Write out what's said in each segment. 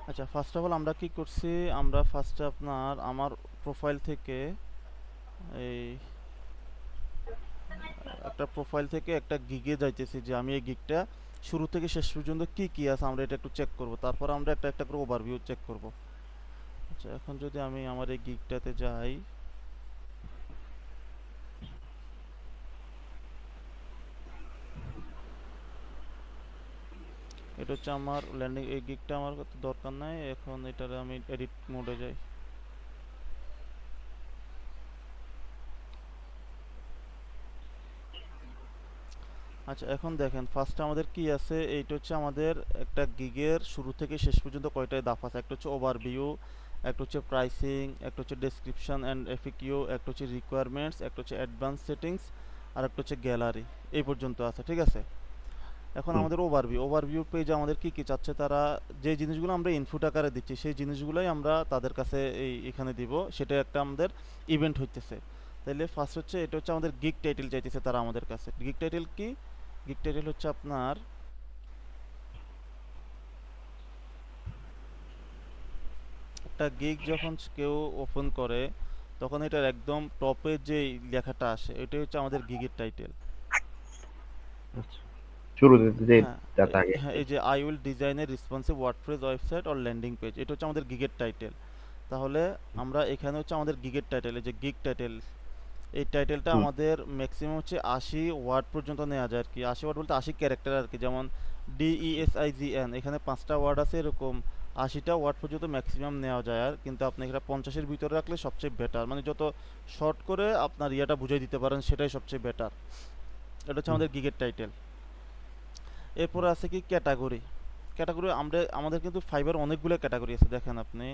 আচ্ছা, first of all আমরা কি করছি, আমরা ফার্স্টে আমার প্রোফাইল থেকে এই একটা প্রোফাইল থেকে একটা গিগে যাইতেছি যে আমি এই গিগটা শুরু থেকে শেষ পর্যন্ত কি কি আছে আমরা এটা একটু চেক করব, তারপর আমরা একটা একটা করে ওভারভিউ চেক করব। আচ্ছা, এখন যদি আমি আমার এই গিগটাতে যাই, এটা হচ্ছে আমার ল্যান্ডিং, এই গিগটা আমার দরকার নাই এখন, এটার আমি এডিট মোডে যাই। আচ্ছা, এখন দেখেন ফার্স্টে আমাদের কি আছে, এইটা হচ্ছে আমাদের একটা গিগের শুরু থেকে শেষ পর্যন্ত কয়টায় ধাপ আছে। একটা হচ্ছে ওভারভিউ, একটা হচ্ছে প্রাইসিং, একটা হচ্ছে ডেসক্রিপশন অ্যান্ড এফএকিউ, একটা হচ্ছে রিকোয়ারমেন্টস, একটা হচ্ছে অ্যাডভান্স সেটিংস, আর একটা হচ্ছে গ্যালারি। এই পর্যন্ত আছে, ঠিক আছে। এখন হুম, আমাদের ওভারভিউ পেজে আমাদের কি কি চাচ্ছে, তারা যে জিনিসগুলো আমরা ইনপুট আকারে দিচ্ছি সেই জিনিসগুলোই আমরা তাদের কাছে এখানে দিব, সেটা একটা আমাদের ইভেন্ট হইতেছে। তাইলে ফার্স্ট হচ্ছে এটা হচ্ছে আমাদের গিগ টাইটেল চাইতেছে তারা আমাদের কাছে। গিগ টাইটেল কি? গিগ টাইটেল হচ্ছে আপনার একটা গিগ যখন কেউ ওপেন করে তখন এটার একদম টপে যে লেখাটা আসে এটাই হচ্ছে আমাদের গিগের টাইটেল। আচ্ছা। শুরুতে যে হ্যাঁ, ডাটা আগে হ্যাঁ, আরকি। এই যে I will design A responsive WordPress website or landing page, এটা হচ্ছে আমাদের গিগের টাইটেল। তাহলে আমরা এখানে হচ্ছে আমাদের গিগের টাইটেল, এই যে গিগ টাইটেল, এই টাইটেলটা হুম, আমাদের ম্যাক্সিমাম হচ্ছে 80 ওয়ার্ড পর্যন্ত নেওয়া যায় আর কি। 80 ওয়ার্ড বলতে 80 ক্যারেক্টার আর কি। যেমন DESIGN, এখানে 5টা ওয়ার্ড আছে, এরকম 80টা ওয়ার্ড পর্যন্ত ম্যাক্সিমাম নেওয়া যায়। আর কিন্তু আপনি এখানে 50-এর ভিতরে রাখলে সবচেয়ে বেটার, মানে যত শর্ট করে আপনার ইয়েটা বুঝিয়ে দিতে পারেন সেটাই সবচেয়ে বেটার। এটা হচ্ছে হুম। আমাদের গিগের টাইটেল। এরপরে আছে কি ক্যাটাগরি। ক্যাটাগরি আমাদের কিন্তু ফাইবার অনেকগুলো ক্যাটাগরি আছে, দেখেন আপনি।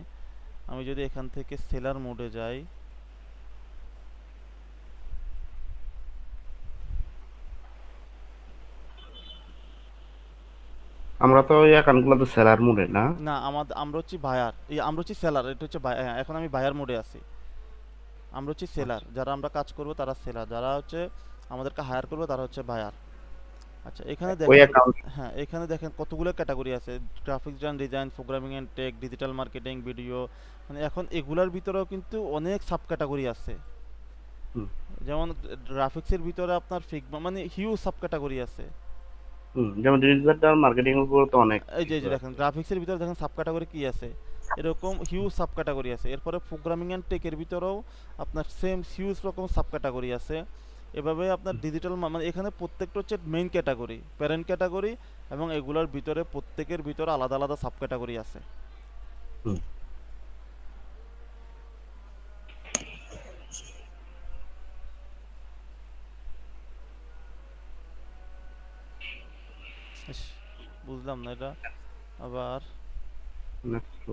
আমি যদি এখান থেকে সেলার মোডে যাই, আমরা তো ওই অ্যাকাউন্টগুলো তো সেলার মোডে না। না আমাদের, আমরা হচ্ছে বায়ার, আমরা হচ্ছে সেলার, এটা হচ্ছে হ্যাঁ, এখন আমি বায়ার মোডে আছি। আমরা হচ্ছে সেলার, আচ্ছা। যারা আমরা কাজ করব তারা সেলার, যারা হচ্ছে আমাদেরকে হায়ার করবে তারা হচ্ছে বায়ার। আচ্ছা, এখানে ওই দেখেন। অ্যাকাউন্ট। হ্যাঁ, এখানে দেখেন কতগুলো ক্যাটাগরি আছে। Graphics and design, programming and tech, digital marketing, video. মানে এখন এগুলার ভিতরেও কিন্তু অনেক সাব ক্যাটাগরি আছে। হুম, যেমন গ্রাফিক্সের ভিতরে আপনার ফিগমা, মানে হিউজ সাব ক্যাটাগরি আছে। হুম, যেমন ডিজিটাল মার্কেটিং এর উপর তো অনেক এই কিছু যে দেখেন আছে। গ্রাফিক্সের ভিতরে দেখেন সাব ক্যাটাগরি কি আছে, এরকম হিউজ সাব ক্যাটাগরি আছে। এরপরে প্রোগ্রামিং অ্যান্ড টেকের ভিতরেও আপনার সেম হিউজ রকম সাব ক্যাটাগরি আছে। এভাবে আপনার ডিজিটাল মানে এখানে প্রত্যেকটা হচ্ছে মেইন ক্যাটাগরি, প্যারেন্ট ক্যাটাগরি, এবং এগুলোর ভিতরে প্রত্যেকের ভিতরে আলাদা আলাদা সাব ক্যাটাগরি আছে। হুম। ইস, বুঝলাম না এটা আবার। নেক্সট।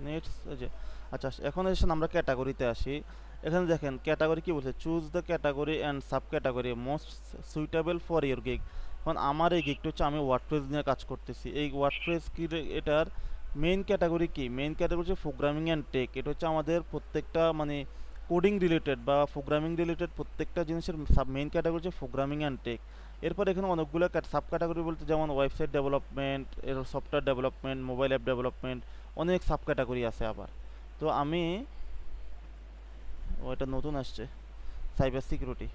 নেক্সট যে, আচ্ছা এখন এসে আমরা ক্যাটাগরিতে আসি। এখানে দেখেন ক্যাটাগরি কি বলছে, choose the category and sub category most suitable for your gig. এখন আমার এই গিগটা হচ্ছে আমি ওয়ার্ডপ্রেস নিয়ে কাজ করতেছি। এই ওয়ার্ডপ্রেস কি এটার মেইন ক্যাটাগরি কি? মেইন ক্যাটাগরি হচ্ছে প্রোগ্রামিং অ্যান্ড টেক। এটা হচ্ছে আমাদের প্রত্যেকটা মানে কোডিং রিলেটেড বা প্রোগ্রামিং রিলেটেড প্রত্যেকটা জিনিসের সাব মেইন ক্যাটাগরি হচ্ছে প্রোগ্রামিং অ্যান্ড টেক। এরপর এখানে অনেকগুলো সাব ক্যাটাগরি বলতে যেমন ওয়েবসাইট ডেভেলপমেন্ট, এর software development, mobile app development, অনেক সাব ক্যাটাগরি আছে আবার। তো আমি, ও এটা নতুন আসছে, সাইবার সিকিউরিটি।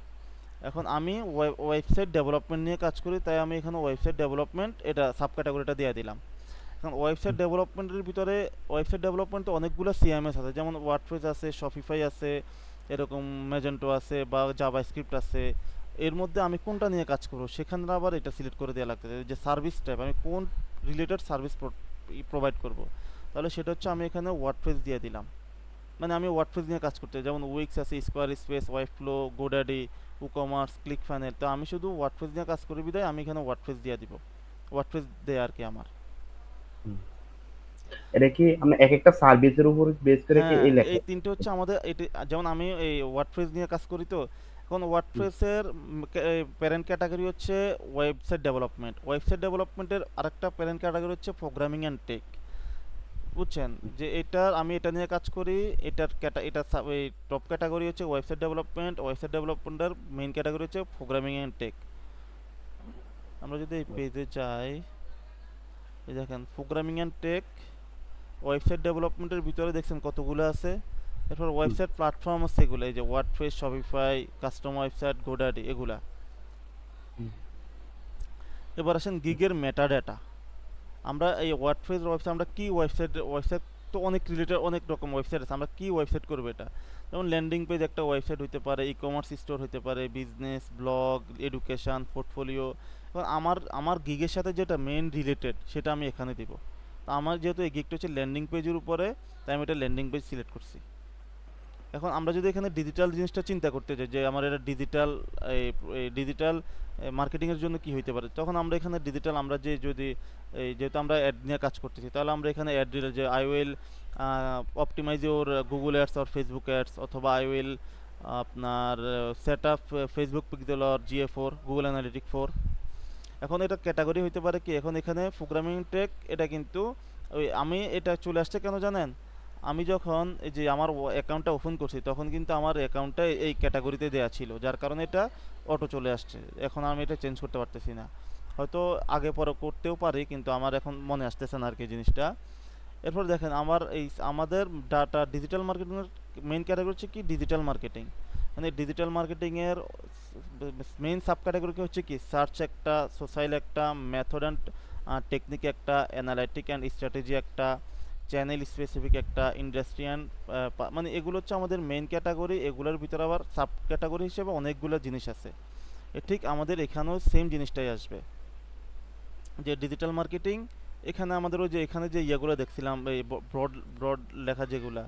এখন আমি ওয়েবসাইট ডেভেলপমেন্ট নিয়ে কাজ করি, তাই আমি এখানে ওয়েবসাইট ডেভেলপমেন্ট এটা সাব ক্যাটাগরিটা দিয়ে দিলাম। এখন ওয়েবসাইট ডেভেলপমেন্টের ভিতরে, ওয়েবসাইট ডেভেলপমেন্টে অনেকগুলো সিএমএস আছে, যেমন ওয়ার্ডপ্রেস আছে, শপিফাই আছে, এরকম ম্যাজেন্টো আছে বা জাভাস্ক্রিপ্ট আছে। এর মধ্যে আমি কোনটা নিয়ে কাজ করবো সেখানে আবার এটা সিলেক্ট করে দেওয়া লাগতেছে যে সার্ভিস টাইপ, আমি কোন রিলেটেড সার্ভিস প্রোভাইড করব। তাহলে সেটা হচ্ছে আমি এখানে ওয়ার্ডপ্রেস দিয়ে দিলাম। মানে আমি ওয়ার্ডপ্রেস নিয়ে কাজ করতে, যেমন উইক্স আছে, Squarespace, Webflow, GoDaddy, WooCommerce, ClickFunnels. তো আমি শুধু ওয়ার্ডপ্রেস নিয়ে কাজ করি বিদায় আমি এখানে ওয়ার্ডপ্রেস দিয়ে দিব। ওয়ার্ডপ্রেস দেয় আর কি আমার। এটা কি আমরা এক একটা সার্ভিসের উপর বেস করে কি হ্যাঁ, এই লেখা? এই তিনটে হচ্ছে আমাদের এটি। যেমন আমি এই ওয়ার্ডপ্রেস নিয়ে কাজ করি, তো এখন হুম, ওয়ার্ডপ্রেসের প্যারেন্ট ক্যাটাগরি হচ্ছে ওয়েবসাইট ডেভেলপমেন্ট। ওয়েবসাইট ডেভেলপমেন্টের আরেকটা প্যারেন্ট ক্যাটাগরি হচ্ছে প্রোগ্রামিং অ্যান্ড টেক। বুঝছেন হুম, যে এটার, আমি এটা নিয়ে কাজ করি। এটা এই টপ ক্যাটাগরি হচ্ছে ওয়েবসাইট ডেভেলপমেন্ট। ওয়েবসাইট ডেভেলপমেন্টের মেইন ক্যাটাগরি হচ্ছে প্রোগ্রামিং অ্যান্ড টেক। আমরা যদি এই পেজে যাই, এই দেখেন প্রোগ্রামিং অ্যান্ড টেক, ওয়েবসাইট ডেভেলপমেন্টের ভিতরে দেখছেন কতগুলো আছে। এরপর ওয়েবসাইট প্ল্যাটফর্ম আছে এগুলো, এই যে ওয়ার্ডপ্রেস, শপিফাই, কাস্টম ওয়েবসাইট, গোডাডি, এগুলা। এবার আসেন গিগের মেটা ডেটা। আমরা এই ওয়ার্ডপ্রেস ওয়েবসাইট, আমরা কি ওয়েবসাইট, ওয়েবসাইট তো অনেক রিলেটেড, অনেক রকম ওয়েবসাইট আছে, আমরা কি ওয়েবসাইট করবো এটা। যেমন ল্যান্ডিং পেজ একটা ওয়েবসাইট হতে পারে, ই কমার্স স্টোর হতে পারে, বিজনেস, ব্লগ, এডুকেশন, পোর্টফোলিও। এবার আমার আমার গিগের সাথে যেটা মেন রিলেটেড সেটা আমি এখানে দিব। তো আমার যেহেতু এই গিগটা হচ্ছে ল্যান্ডিং পেজের উপরে, তাই আমি এটা ল্যান্ডিং পেজ সিলেক্ট করছি। এখন আমরা যদি এখানে ডিজিটাল জিনিসটা চিন্তা করতে চাই যে আমার এটা ডিজিটাল, এই ডিজিটাল মার্কেটিংয়ের জন্য কি হইতে পারে, তখন আমরা এখানে ডিজিটাল, আমরা যে যদি যেহেতু আমরা অ্যাড নিয়ে কাজ করতেছি, তাহলে আমরা এখানে অ্যাড দিলে যে I will optimize your Google ads or Facebook ads, অথবা আই উইল আপনার set up Facebook pixel or GA4, Google analytic 4। এখন এটা ক্যাটাগরি হইতে পারে কি, এখন এখানে প্রোগ্রামিং টেক, এটা কিন্তু ওই আমি এটা চলে আসছে কেন জানেন, আমি যখন এই যে আমার অ্যাকাউন্টটা ওপেন করছি তখন কিন্তু আমার অ্যাকাউন্টটা এই ক্যাটাগরিতে দেওয়া ছিল, যার কারণে এটা অটো চলে আসছে। এখন আমি এটা চেঞ্জ করতে পারতেছি না, হয়তো আগে পরে করতেও পারি, কিন্তু আমার এখন মনে আসতেছে না আর কি জিনিসটা। এরপর দেখেন আমার এই আমাদের ডাটা ডিজিটাল মার্কেটিংয়ের মেইন ক্যাটাগরি হচ্ছে কি ডিজিটাল মার্কেটিং। মানে ডিজিটাল মার্কেটিংয়ের মেইন সাব ক্যাটাগরি হচ্ছে কি সার্চ একটা, সোশ্যাল একটা, মেথড অ্যান্ড টেকনিক একটা, অ্যানালাইটিক অ্যান্ড স্ট্র্যাটেজি একটা, চ্যানেল স্পেসিফিক একটা, ইন্ডাস্ট্রি অ্যান্ড, মানে এগুলো হচ্ছে আমাদের মেইন ক্যাটাগরি। এগুলোর ভিতরে আবার সাব ক্যাটাগরি হিসেবে অনেকগুলো জিনিস আছে। ঠিক আমাদের এখানেও সেম জিনিসটাই আসবে, যে ডিজিটাল মার্কেটিং। এখানে আমাদের ওই যে এখানে যে ইয়েগুলো দেখছিলাম, এই ব্রড ব্রড লেখা যেগুলা,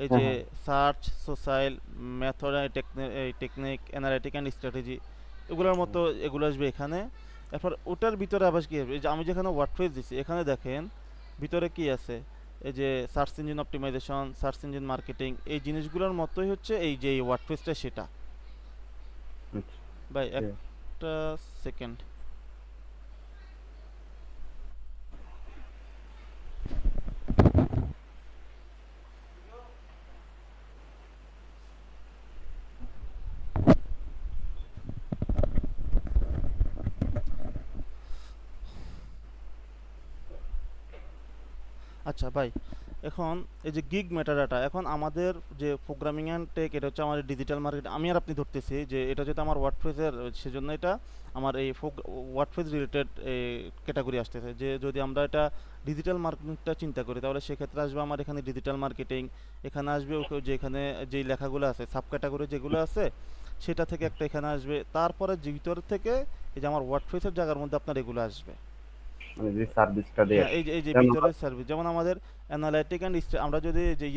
এই হ্যাঁ যে হ্যাঁ search, social, method, technique, analytic and strategy, এগুলোর মতো এগুলো আসবে এখানে। এরপর ওটার ভিতরে আবার কি হবে, এই যে আমি যেখানে ওয়ার্ডপ্রেস দিচ্ছি এখানে দেখেন ভিতরে কি আছে, এই যে search engine optimization, search engine marketing, এই জিনিসগুলোর মতোই হচ্ছে এই যে এই ওয়ার্ডপ্রেসটা সেটা। আচ্ছা ভাই ঠিক আছে। একটা সেকেন্ড। আচ্ছা ভাই, এখন এই যে গিগ মেটাডাটা, এখন আমাদের যে প্রোগ্রামিং অ্যান্ড টেক, এটা হচ্ছে আমাদের ডিজিটাল মার্কেট, আমি আর আপনি ধরতেছি যে এটা যেটা আমার ওয়ার্ডপ্রেসের, সেজন্য এটা আমার এই ওয়ার্ডপ্রেস রিলেটেড ক্যাটাগরি আসতেছে। যে যদি আমরা এটা ডিজিটাল মার্কেটিংটা চিন্তা করি, তাহলে সেক্ষেত্রে আসবে আমার এখানে ডিজিটাল মার্কেটিং, এখানে আসবে যে এখানে যেই লেখাগুলো আছে সাব ক্যাটাগরি যেগুলো আছে সেটা থেকে একটা এখানে আসবে, তারপরে যে ভিতর থেকে এই যে আমার ওয়ার্ডপ্রেসের জায়গার মধ্যে আপনার এগুলো আসবে। মানে যে সার্ভিসটা দেয়, হ্যাঁ, এই যে যেমন ভিতরের সার্ভিস, যেমন আমাদের অ্যানালাইটিক অ্যান্ড, আমরা যদি যে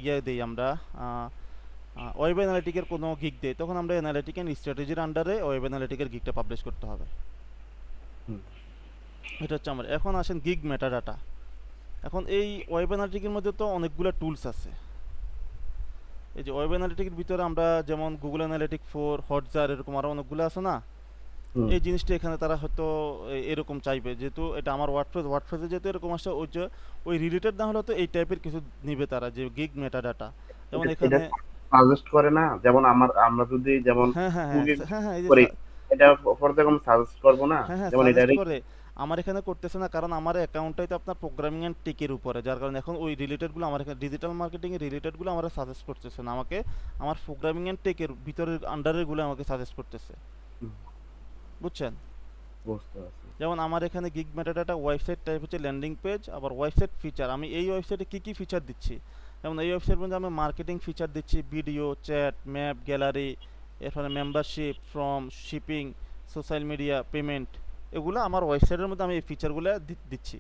ইয়ে দিই আমরা ওয়েব অ্যানালিটিকের কোনো গিগ দিই, তখন আমরা অ্যানালিটিক অ্যান্ড স্ট্র্যাটেজির আন্ডারে ওয়েব অ্যানালিটিকের গিগটা পাবলিশ করতে হবে। হুম, এটা হচ্ছে আমার। এখন আসেন গিগ মেটাডাটা। এখন এই ওয়েব অ্যানালিটিকের মধ্যে তো অনেকগুলো টুলস আছে। এই যে ওয়েব অ্যানালিটিকের ভিতরে আমরা যেমন গুগল অ্যানালিটিক 4, হটজার, এরকম আরও অনেকগুলো আছে না। হুম, এই জিনিসটা এখানে তারা হয়তো এরকম চাইবে, যেহেতু এটা আমার ওয়ার্ডপ্রেসে যেহেতু এরকম আসছে, ওই যে ওই রিলেটেড না হলে তো এই টাইপের কিছু নিবে তারা, যে গিগ মেটাডাটা। যেমন এটা এখানে সাজেস্ট করে না, যেমন আমরা যদি যেমন হ্যাঁ হ্যাঁ হ্যাঁ কুকি হ্যাঁ হ্যাঁ এই যে করি, এটা ফর দেখুন সাজেস্ট করবো না, হ্যাঁ হ্যাঁ যেমন এটা সাজেস্ট করে। আমার এখানে করতেছে না, কারণ আমার অ্যাকাউন্টটাই তো আপনার প্রোগ্রামিং অ্যান্ড টেকের উপরে, যার কারণে এখন ওই রিলেটেডগুলো আমার এখানে ডিজিটাল মার্কেটিংয়ের রিলেটেডগুলো আমার সাজেস্ট করতেছে না আমাকে, আমার প্রোগ্রামিং অ্যান্ড টেকের ভিতরের আন্ডারেরগুলো আমাকে সাজেস্ট করতেছে। বুঝছেন? বুঝতে পারছি। যেমন আমার এখানে গিগ মেটাডাটা ওয়েবসাইট টাইপ হচ্ছে ল্যান্ডিং পেজ, আবার ওয়েবসাইট ফিচার, আমি এই ওয়েবসাইটে কী কী ফিচার দিচ্ছি। যেমন এই ওয়েবসাইট মধ্যে আমি মার্কেটিং ফিচার দিচ্ছি, ভিডিও, চ্যাট, ম্যাপ, গ্যালারি, এরপরে membership, form, shipping, social media, payment, এগুলো আমার ওয়েবসাইটের মধ্যে আমি এই ফিচারগুলো দিচ্ছি।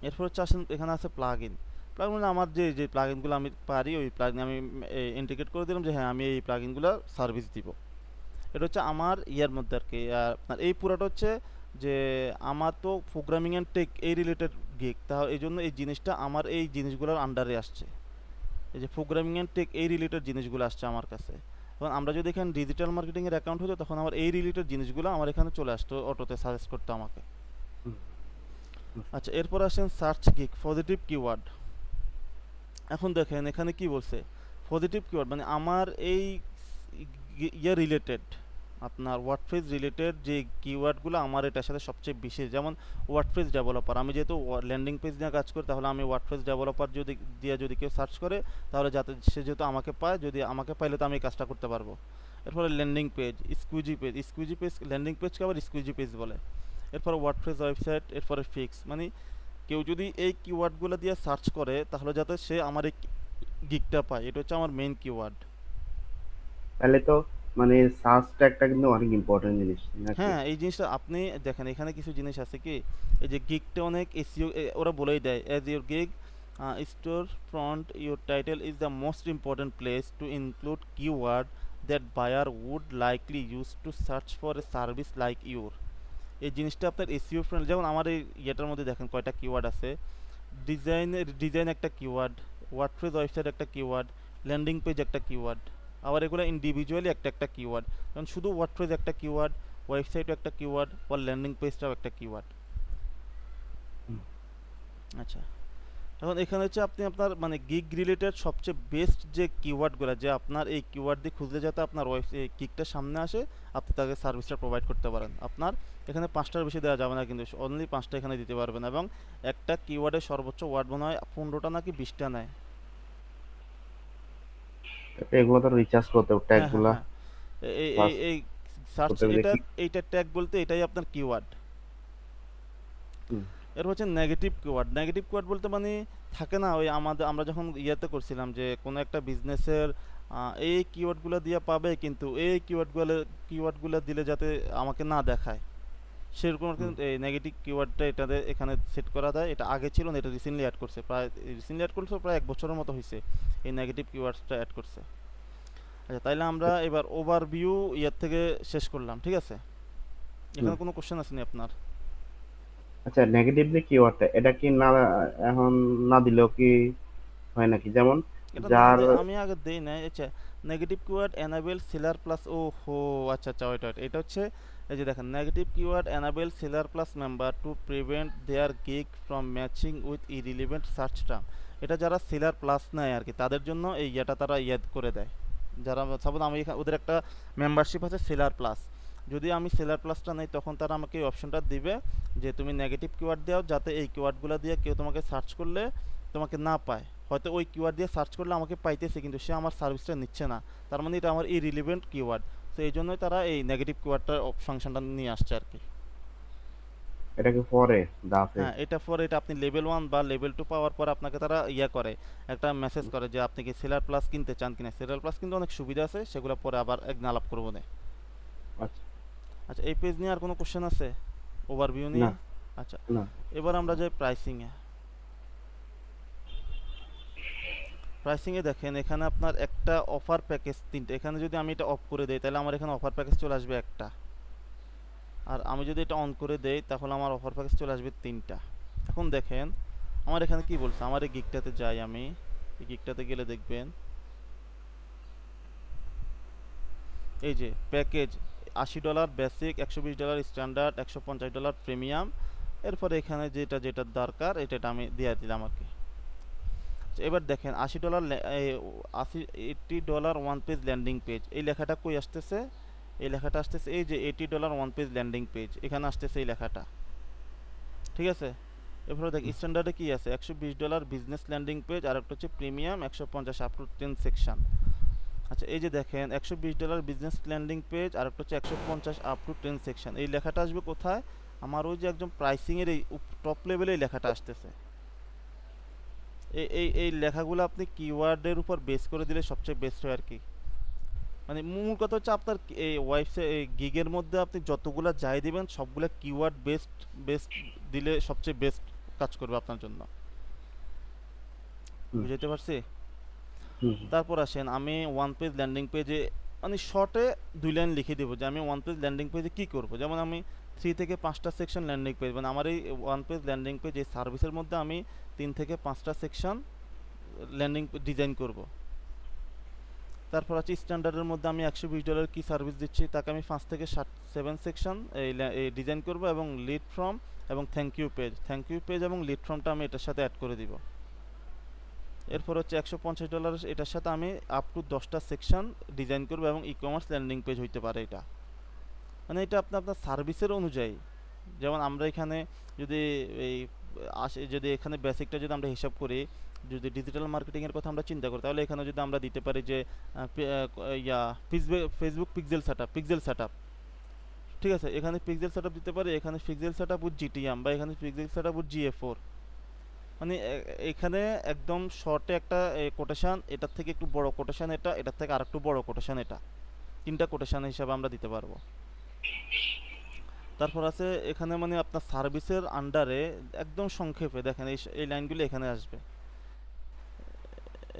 এরপর হচ্ছে আসেন এখানে আছে প্লাগ ইন। প্লাগ ইন আমার যে যে প্লাগ ইনগুলো আমি পারি, ওই প্লাগ ইন আমি ইন্ডিকেট করে দিলাম যে হ্যাঁ আমি এই প্লাগ ইনগুলো সার্ভিস দিব। এটা হচ্ছে আমার ইয়ার মধ্যে আর কি। আর আপনার এই পুরাটা হচ্ছে যে আমার তো প্রোগ্রামিং অ্যান্ড টেক এই রিলেটেড গিগ, তাহলে এই জন্য এই জিনিসটা আমার এই জিনিসগুলোর আন্ডারে আসছে। এই যে প্রোগ্রামিং অ্যান্ড টেক এই রিলেটেড জিনিসগুলো আসছে আমার কাছে। এখন আমরা যদি এখানে ডিজিটাল মার্কেটিংয়ের অ্যাকাউন্ট হতো, তখন আমার এই রিলেটেড জিনিসগুলো আমার এখানে চলে আসতো, অটোতে সাজেস্ট করতো আমাকে। হুম, আচ্ছা, এরপর আসেন সার্চ গিগ, পজিটিভ কিওয়ার্ড। এখন দেখেন এখানে কি বলছে, পজিটিভ কিওয়ার্ড মানে আমার এই ইয়ে রিলেটেড, আপনার ওয়ার্ডপ্রেস রিলেটেড যে কিওয়ার্ডগুলো আমার এটার সাথে সবচেয়ে বেশি, যেমন ওয়ার্ডপ্রেস ডেভেলপার, আমি যেহেতু ল্যান্ডিং পেজ নিয়ে কাজ করি, তাহলে আমি ওয়ার্ডপ্রেস ডেভেলপার যদি দিয়ে যদি কেউ সার্চ করে, তাহলে যাতে সে যেহেতু আমাকে পায়, যদি আমাকে পাইলে তো আমি এই কাজটা করতে পারবো। এরপরে landing page, squeeze page landing পেজকে আবার স্কুইজি পেজ বলে। এরপরে ওয়ার্ডপ্রেস ওয়েবসাইট, এরপরে ফিক্স, মানে কেউ যদি এই কিওয়ার্ডগুলো দিয়ে সার্চ করে তাহলে যাতে সে আমার এই গিগটা পায়, এটা হচ্ছে আমার মেইন কিওয়ার্ড। তাহলে তো মানে সার্চ ট্যাগটা কিন্তু অনেক ইম্পর্টেন্ট জিনিস নাকি? হ্যাঁ, এই জিনিসটা আপনি দেখেন, এখানে কিছু জিনিস আছে কি, এই যে গিগটা অনেক এসইও ওরা বলেই দেয়, as your gig storefront your title is the most important place to include keyword that buyer would likely use to search for a service like your. এই জিনিসটা আপনার এসইও ফ্রেন্ড, যেমন আমার এই ইয়েটার মধ্যে দেখেন কয়টা কিওয়ার্ড আছে। ডিজাইন একটা কিওয়ার্ড, ওয়ার্ডপ্রেস ওয়েবসাইট একটা কিওয়ার্ড, ল্যান্ডিং পেজ একটা কিওয়ার্ড, আবার এগুলো ইন্ডিভিজুয়ালি একটা একটা কিওয়ার্ড। কারণ শুধু ওয়ার্ডপ্রেস একটা কিওয়ার্ড, ওয়েবসাইটও একটা কিওয়ার্ড, বা ল্যান্ডিং পেজটাও একটা কিওয়ার্ড। হুম। আচ্ছা, এখন এখানে হচ্ছে আপনি আপনার মানে গিগ রিলেটেড সবচেয়ে বেস্ট যে কিওয়ার্ডগুলো, যে আপনার এই কিওয়ার্ড দিয়ে খুঁজলে যাতে আপনার ওয়েবসাইট গিগটা সামনে আসে, আপনি তাকে সার্ভিসটা প্রোভাইড করতে পারেন। আপনার এখানে 5টার বেশি দেওয়া যাবে না, কিন্তু অনলি 5টা এখানে দিতে পারবেন, এবং একটা কিওয়ার্ডের সর্বোচ্চ ওয়ার্ড মনে হয় 15টা নাকি 20টা নেয়। এগুলো তো রিচার্জ করতে হবে হ্যাঁ, হ্যাঁ, ট্যাগগুলা হ্যাঁ। সার্চ এই সার্চ, করতে হবে এটা দেখি। এইটা ট্যাগ বলতে এটাই আপনার কিওয়ার্ড। হুম, এর হচ্ছে নেগেটিভ কিওয়ার্ড। নেগেটিভ কিওয়ার্ড বলতে মানে থাকে না, ওই আমরা যখন ইয়েতে করছিলাম যে কোনো একটা বিজনেসের এই কিওয়ার্ডগুলো দিয়ে পাবে, কিন্তু এই কিওয়ার্ডগুলো দিলে যাতে আমাকে না দেখায়, সেরকম হুম। কিন্তু এই নেগেটিভ কিওয়ার্ডটা এটাতে এখানে সেট করা যায়। এটা আগে ছিল না, এটা রিসেন্টলি অ্যাড করছে, প্রায় 1 বছরের মতো হয়েছে এই নেগেটিভ কিওয়ার্ডসটা অ্যাড করছে। আচ্ছা, তাইলে আমরা এবার ওভারভিউ ইয়ার থেকে শেষ করলাম, ঠিক আছে? হুম। এখানে কোনো কোশ্চেন আছে নি আপনার? আচ্ছা, নেগেটিভ যে কিওয়ার্ডটা এটা কি না এখন না দিলেও কি হয় নাকি? যেমন এটা না যার দে, আমি আগে দেই নাই। আচ্ছা, negative keyword enable seller plus, ও হো, আচ্ছা আচ্ছা, ওইটা এটা হচ্ছে, এই যে দেখেন, negative keyword enable seller plus member to prevent their gig from matching with irrelevant search term. এটা যারা সেলার প্লাস নেয় আর কি, তাদের জন্য এই ইয়েটা তারা ইয়াদ করে দেয়। যারা সাপোজ আমি ওদের একটা মেম্বারশিপ আছে সেলার প্লাস, যদি আমি সেলার প্লাসটা নেই তখন তারা আমাকে এই অপশনটা দিবে যে তুমি নেগেটিভ কিওয়ার্ড দাও, যাতে এই কিওয়ার্ডগুলো দিয়ে কেউ তোমাকে সার্চ করলে তোমাকে না পায়। হয়তো ওই কিওয়ার্ড দিয়ে সার্চ করলে আমাকে পাইতেছে, কিন্তু সে আমার সার্ভিসটা নিচ্ছে না, তার মানে এটা আমার ইরিলিভেন্ট কিওয়ার্ড। তো এই জন্যই তারা এই নেগেটিভ কিওয়ার্ডটার ফাংশনটা নিয়ে আসছে আর কি। এটাকে পরে দাফে। হ্যাঁ, এটা পরে, এটা আপনি লেভেল 1 বা লেভেল 2 পাওয়ার পর আপনাকে তারা ইয়া করে, একটা মেসেজ করে যে আপনি কি সেলার প্লাস কিনতে চান কিনা। সেলার প্লাস কিন্তু অনেক সুবিধা আছে, সেগুলো পরে আবার একদিন আলাপ করবো না। আচ্ছা। আচ্ছা, এই পেজ নিয়ে আর কোনো কোশ্চেন আছে ওভারভিউ নিয়ে? না, আচ্ছা, না। এবার আমরা যাই প্রাইসিংয়ে। প্রাইসিংয়ে দেখেন, এখানে আপনার একটা অফার প্যাকেজ 3টে, এখানে যদি আমি এটা অফ করে দেই তাহলে আমার এখানে অফার প্যাকেজ চলে আসবে একটা, আর আমি যদি এটা অন করে দেই তাহলে আমার অফার প্যাকেজ চলে আসবে 3টা। এখন দেখেন আমার এখানে কি বলছে, আমার এই গিগটাতে যাই, আমি এই গিগটাতে গেলে দেখবেন এই যে প্যাকেজ $80 বেসিক, $120 স্ট্যান্ডার্ড, $150 প্রিমিয়াম। এরপরে এখানে যেটা যেটা দরকার এটা আমি দিয়ে দিলাম আর কি। এবার দেখেন $80, 80 dollar one page landing page, এই লেখাটা কই আসতেছে? এই লেখাটা আসতেছে এই যে $80 ওয়ান পেজ ল্যান্ডিং পেজ, এখানে আসতেছে এই লেখাটা, ঠিক আছে? এরপরে দেখ স্ট্যান্ডার্ডে কি আছে, $120 বিজনেস ল্যান্ডিং পেজ, আর একটা হচ্ছে প্রিমিয়াম 150 আপ টু 10 সেকশন। আচ্ছা, এই যে দেখেন $120 বিজনেস ল্যান্ডিং পেজ, আর একটা হচ্ছে 150 আপ টু 10 সেকশন, এই লেখাটা আসবে কোথায়? আমার ওই যে একদম প্রাইসিংয়ের এই টপ লেভেলে এই লেখাটা আসতেছে। এই লেখাগুলো আপনি কিওয়ার্ডের উপর বেস করে দিলে সবচেয়ে বেস্ট হয় আর কি। মানে মূল কথা হচ্ছে আপনার এই ওয়েবসাইট এই গিগের মধ্যে আপনি যতগুলা যাই দিবেন সবগুলা কিওয়ার্ড বেস্ট বেস্ট দিলে সবচেয়ে বেস্ট কাজ করবে আপনার জন্য। হুম, বুঝাইতে পারছি? হুম, তারপর আসেন, আমি ওয়ান পেজ ল্যান্ডিং পেজে মানে শর্টে 2 লাইন লিখে দেবো যে আমি ওয়ান পেজ ল্যান্ডিং পেজে কী করবো। যেমন আমি 3 থেকে 5টা সেকশন ল্যান্ডিং পেজ, মানে আমার এই ওয়ান পেজ ল্যান্ডিং পেজ এই সার্ভিসের মধ্যে আমি 3 থেকে 5টা সেকশন ল্যান্ডিং ডিজাইন করব। তারপর আছে স্ট্যান্ডার্ডের মধ্যে আমি $120 কি সার্ভিস দিচ্ছি তাকে আমি 5 থেকে 7 সেকশন এই ডিজাইন করব, এবং লিড ফর্ম এবং থ্যাংক ইউ পেজ এবং লিড ফর্মটা আমি এটার সাথে অ্যাড করে দিব। এরপর হচ্ছে $150 এটার সাথে আমি আপ টু 10টা সেকশন ডিজাইন করব, এবং ই কমার্স ল্যান্ডিং পেজ হইতে পারে এটা। মানে এটা আপনার সার্ভিসের অনুযায়ী। যেমন আমরা এখানে যদি এই যদি এখানে বেসিকটা যদি আমরা হিসাব করি, যদি ডিজিটাল মার্কেটিং এর কথা আমরা চিন্তা করি, তাহলে এখানে যদি আমরা দিতে পারি যে ফেসবুক পিক্সেল সেটআপ, ঠিক আছে, এখানে পিক্সেল সেটআপ দিতে পারি, এখানে পিক্সেল সেটআপ উইথ জিটিএম, বা এখানে পিক্সেল সেটআপ উইথ জিএ4। মানে এখানে একদম শর্টে একটা কোটেশন, এটার থেকে একটু বড় কোটেশন এটা, এটার থেকে আরেকটু বড় কোটেশন এটা, তিনটা কোটেশন হিসাবে আমরা দিতে পারবো। তারপর আছে এখানে মানে আপনার সার্ভিসের আন্ডারে একদম সংক্ষেপে দেখেন এই লাইনগুলো এখানে আসবে।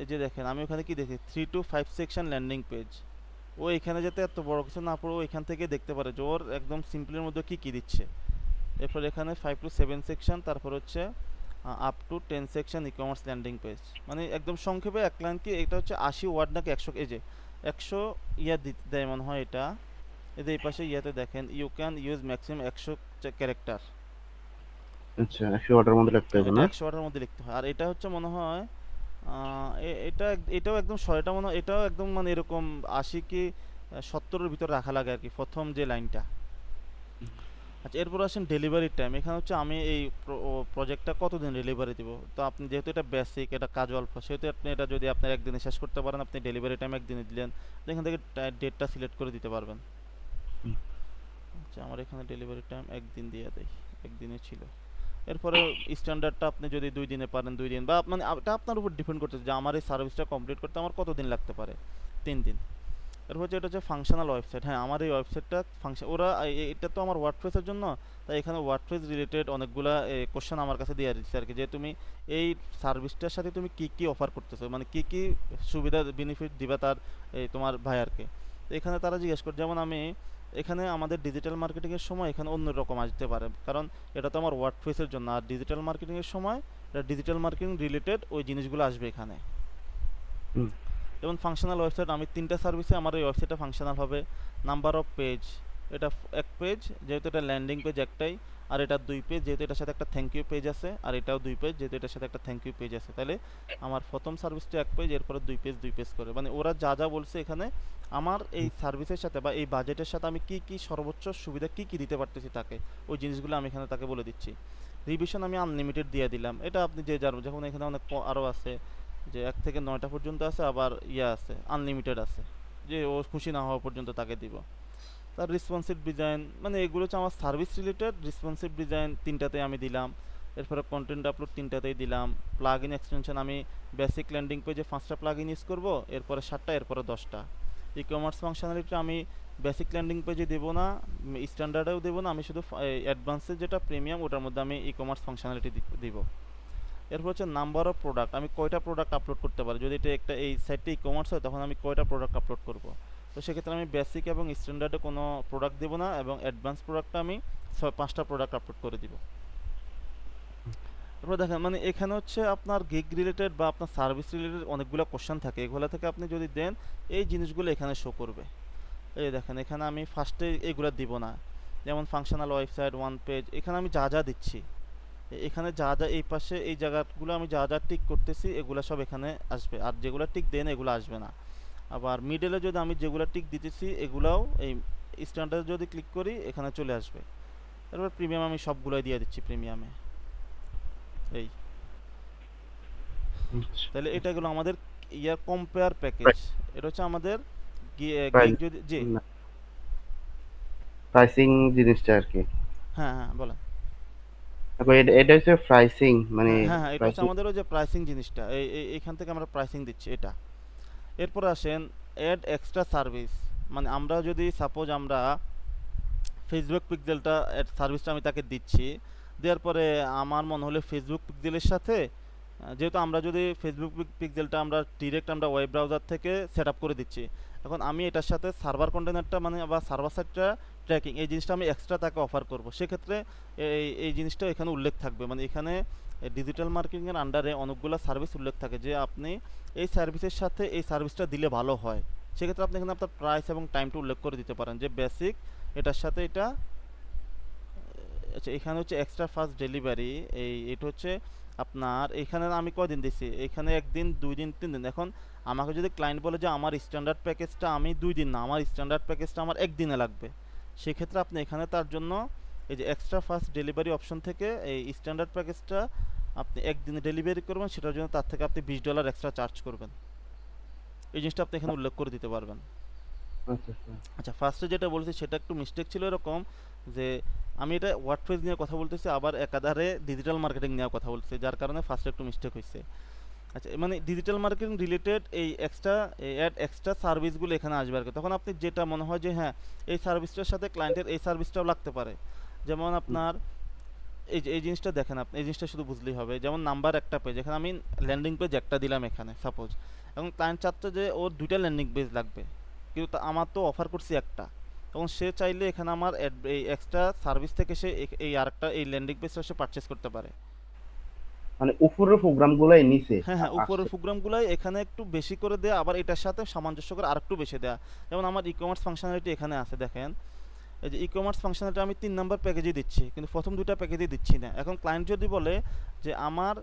এই যে দেখেন আমি ওখানে কি দেখি 3 to 5 সেকশন ল্যান্ডিং পেজ। ও এখানে যাতে এত বড় কিছু না পড়ে, ও এখান থেকে দেখতে পারে যে ওর একদম সিম্পলের মধ্যে কি কি দিচ্ছে। এরপর এখানে 5 to 7 সেকশন, তারপর হচ্ছে up to 10 section e commerce landing page. মানে একদম সংক্ষেপে এক লাইন কি, এটা হচ্ছে 80 ওয়ার্ড নাকি 100, এই যে 100 দেয় মনে হয় এটা। এদের এই পাশে ইয়াতে দেখেন you can use maximum 100 character. আচ্ছা, 100 ওয়াটের মধ্যে লিখতে হবে এটা না? 100 ওয়ার্ডের মধ্যে লিখতে হয়। আর এটা হচ্ছে মনে হয় এটাও একদম এটা মনে হয় এটাও একদম মানে এরকম 80 কি 70-এর ভিতর রাখা লাগে আর কি, প্রথম যে লাইনটা। আচ্ছা, এরপর আসেন ডেলিভারি টাইম। এখানে হচ্ছে আমি এই প্রজেক্টটা কতদিন ডেলিভারি দিব। তো আপনি যেহেতু এটা বেসিক, এটা কাজ অল্প, সেহেতু আপনি এটা যদি আপনার একদিনে শেষ করতে পারেন, আপনি ডেলিভারি টাইম একদিনে দিলেন, তো এখান থেকে ডেটটা সিলেক্ট করে দিতে পারবেন। হুম। আচ্ছা, আমার এখানে ডেলিভারি টাইম একদিন দিয়ে দেয়, একদিনে ছিল। এরপরে স্ট্যান্ডার্ডটা আপনি যদি 2 দিনে পারেন 2 দিন, বা মানে এটা আপনার উপর ডিপেন্ড করতেছে যে আমার এই সার্ভিসটা কমপ্লিট করতে আমার কতদিন লাগতে পারে, 3 দিন। এরপর হচ্ছে এটা হচ্ছে ফাংশনাল ওয়েবসাইট। হ্যাঁ, আমার এই ওয়েবসাইটটা ফাংশন, ওরা এটা তো আমার ওয়ার্ডপ্রেসের জন্য, তাই এখানে ওয়ার্ডপ্রেস রিলেটেড অনেকগুলা কোশ্চেন আমার কাছে দিয়ে দিচ্ছে আর কি, যে তুমি এই সার্ভিসটার সাথে তুমি কি কি অফার করতেছো, মানে কি কি সুবিধা বেনিফিট দিবা তার এই তোমার ভাইয়ারকে। তো এখানে তারা জিজ্ঞেস করে, যেমন আমি এখানে আমাদের ডিজিটাল মার্কেটিংয়ের সময় এখানে অন্য রকম আসতে পারে, কারণ এটা তো আমার ওয়ার্ডপ্রেসের জন্য, আর ডিজিটাল মার্কেটিংয়ের সময় এটা ডিজিটাল মার্কেটিং রিলেটেড ওই জিনিসগুলো আসবে এখানে। হুম। যেমন ফাংশনাল ওয়েবসাইট, আমি 3টা সার্ভিসে আমার এই ওয়েবসাইটটা ফাংশনাল হবে। নাম্বার অফ পেজ, এটা এক পেজ, যেহেতু এটা ল্যান্ডিং পেজ একটাই। আর এটা 2 পেজ, যেহেতু এটার সাথে একটা থ্যাংক ইউ পেজ আছে। আর এটাও 2 পেজ, যেহেতু এটার সাথে একটা থ্যাংক ইউ পেজ আছে। তাহলে আমার প্রথম সার্ভিসটা 1 পেজ, এরপরে 2 পেজ করে, মানে ওরা যা যা বলছে এখানে আমার এই সার্ভিসের সাথে বা এই বাজেটের সাথে আমি কি কি সর্বোচ্চ সুবিধা কি কি দিতে পারতেছি তাকে, ওই জিনিসগুলো আমি এখানে তাকে বলে দিচ্ছি। রিভিশন আমি আনলিমিটেড দিয়ে দিলাম, এটা আপনি যে যার, যখন এখানে অনেক আরও আছে যে 1 থেকে 9টা পর্যন্ত আছে, আবার আছে আনলিমিটেড আছে, যে ও খুশি না হওয়া পর্যন্ত তাকে দিব। তার রেসপন্সিভ ডিজাইন, মানে এগুলো হচ্ছে আমার সার্ভিস রিলেটেড। রেসপন্সিভ ডিজাইন 3টাতে আমি দিলাম। এরপরে কন্টেন্ট আপলোড 3টাতেই দিলাম। প্লাগ ইন এক্সটেনশন আমি বেসিক ল্যান্ডিং পেজে 5টা প্লাগ ইন ইউজ করবো, এরপরে 7টা, এরপরে 10টা। ই কমার্স ফাংশনালিটি আমি বেসিক ল্যান্ডিং পেজে দেবো না, স্ট্যান্ডার্ডেও দেবো না, আমি শুধু অ্যাডভান্সের যেটা প্রিমিয়াম ওটার মধ্যে আমি ই কমার্স ফাংশনালিটি দিব। এরপর হচ্ছে নাম্বার অফ প্রোডাক্ট, আমি কয়টা প্রোডাক্ট আপলোড করতে পারি, যদি এটা একটা এই সাইটটা ই কমার্স হয় তখন আমি কয়টা প্রোডাক্ট আপলোড করব। তো সেক্ষেত্রে আমি বেসিক এবং স্ট্যান্ডার্ডে কোনো প্রোডাক্ট দেবো না, এবং অ্যাডভান্স প্রোডাক্টটা আমি 5টা প্রোডাক্ট আপলোড করে দিব। তারপর দেখেন মানে এখানে হচ্ছে আপনার গিগ রিলেটেড বা আপনার সার্ভিস রিলেটেড অনেকগুলো কোশ্চেন থাকে, এগুলো থেকে আপনি যদি দেন এই জিনিসগুলো এখানে শো করবে। এই দেখেন এখানে আমি ফার্স্টে এইগুলো দিব না, যেমন ফাংশনাল ওয়েবসাইট 1 পেজ, এখানে আমি যা যা দিচ্ছি, এখানে যা যা এই পাশে এই জায়গাগুলো আমি যা যা টিক করতেছি এগুলো সব এখানে আসবে, আর যেগুলো টিক দেন এগুলো আসবে না। আবার মিডলে যদি আমি যেগুলো টিক দিতেছি এগুলাও এই স্ট্যান্ডার্ডে যদি ক্লিক করি এখানে চলে আসবে। তারপর প্রিমিয়াম আমি সবগুলোই দিয়ে দিচ্ছি প্রিমিয়ামে। এই আচ্ছা। তাহলে এটা গেলো আমাদের ইয়ার কম্পেয়ার প্যাকেজ। প্রাইস এটা হচ্ছে আমাদের গিগ প্রাইস যদি জি। না, প্রাইসিং জিনিসটা আর কি। হ্যাঁ হ্যাঁ বলেন। তারপর এটা হচ্ছে প্রাইসিং, মানে হ্যাঁ হ্যাঁ হ্যাঁ, এটা হচ্ছে প্রাইসিং। আমাদের ওই যে প্রাইসিং জিনিসটা, এইখান থেকে আমরা প্রাইসিং দিচ্ছি এটা। এরপর আসেন অ্যাড এক্সট্রা সার্ভিস, মানে আমরা যদি সাপোজ আমরা ফেসবুক পিক্সেলটা সার্ভিসটা আমি তাকে দিচ্ছি, দেওয়ার পরে আমার মনে হলে ফেসবুক পিক্সেলের সাথে যেহেতু আমরা যদি ফেসবুক পিক্সেলটা আমরা ডিরেক্ট আমরা ওয়েব ব্রাউজার থেকে সেট আপ করে দিচ্ছি, এখন আমি এটার সাথে সার্ভার কন্টেনারটা মানে বা সার্ভার সাইডটা ট্র্যাকিং এই জিনিসটা আমি এক্সট্রা তাকে অফার করব, সেক্ষেত্রে এই জিনিসটা এখানে উল্লেখ থাকবে। মানে এখানে ডিজিটাল মার্কেটিংয়ের আন্ডারে অনেকগুলো সার্ভিস উল্লেখ থাকে যে আপনি এই সার্ভিসের সাথে এই সার্ভিসটা দিলে ভালো হয়, সেক্ষেত্রে আপনি এখানে আপনার প্রাইস এবং টাইমটা উল্লেখ করে দিতে পারেন যে বেসিক এটার সাথে এটা। আচ্ছা, এখানে হচ্ছে এক্সট্রা ফাস্ট ডেলিভারি, এটা হচ্ছে আপনার এখানে আমি কয়দিন দিছি, এখানে 1 দিন 2 দিন 3 দিন। এখন আমাকে যদি ক্লায়েন্ট বলে যে আমার স্ট্যান্ডার্ড প্যাকেজটা আমি 2 দিন না, আমার স্ট্যান্ডার্ড প্যাকেজটা আমার 1 দিনে লাগবে, সেক্ষেত্রে আপনি এখানে তার জন্য এই যে এক্সট্রা ফাস্ট ডেলিভারি অপশন থেকে এই স্ট্যান্ডার্ড প্যাকেজটা আপনি একদিনে ডেলিভারি করবেন, সেটার জন্য তার থেকে আপনি $20 এক্সট্রা চার্জ করবেন। এই জিনিসটা আপনি এখানে উল্লেখ করে দিতে পারবেন। আচ্ছা আচ্ছা। আচ্ছা, ফার্স্টে যেটা বলেছি সেটা একটু মিস্টেক ছিল এরকম যে আমি এটা ওয়ার্ডপ্রেস নিয়ে কথা বলতেছি, আবার একাধারে ডিজিটাল মার্কেটিং নিয়ে কথা বলতেছি, যার কারণে ফার্স্টে একটু মিস্টেক হয়েছে। আচ্ছা, মানে ডিজিটাল মার্কেটিং রিলেটেড এই এক্সট্রা সার্ভিসগুলো এখানে আসবে আর কি। তখন আপনি যেটা মনে হয় যে হ্যাঁ এই সার্ভিসটার সাথে ক্লায়েন্টের এই সার্ভিসটাও লাগতে পারে, যেমন আপনার এই যে এই জিনিসটা দেখেন, আপনি এই জিনিসটা শুধু বুঝলেই হবে। যেমন নাম্বার একটা পেজ, এখানে আমি ল্যান্ডিং পেজ একটা দিলাম এখানে সাপোজ, এখন ক্লায়েন্ট চাচ্ছে যে ওর দুইটা ল্যান্ডিং পেজ লাগবে, কিন্তু আমার তো অফার করছি একটা, তখন সে চাইলে এখানে আমার এই এক্সট্রা সার্ভিস থেকে সে এই আরেকটা এই ল্যান্ডিং পেজটা সে পারচেস করতে পারে। মানে উপরের প্রোগ্রামগুলাই নিচে হ্যাঁ হ্যাঁ, উপরের আসছে। প্রোগ্রামগুলাই এখানে একটু বেশি করে দেয়া, আবার এটার সাথে সামঞ্জস্য করে আরেকটু বেশি দেয়া। যেমন আমার ই কমার্স ফাংশনালিটি এখানে আছে দেখেন, এই যে ই কমার্স ফাংশনালিটি আমি 3 নম্বর প্যাকেজে দিচ্ছি, কিন্তু প্রথম দুইটা প্যাকেজে দিচ্ছি না। এখন ক্লায়েন্ট যদি বলে যে আমার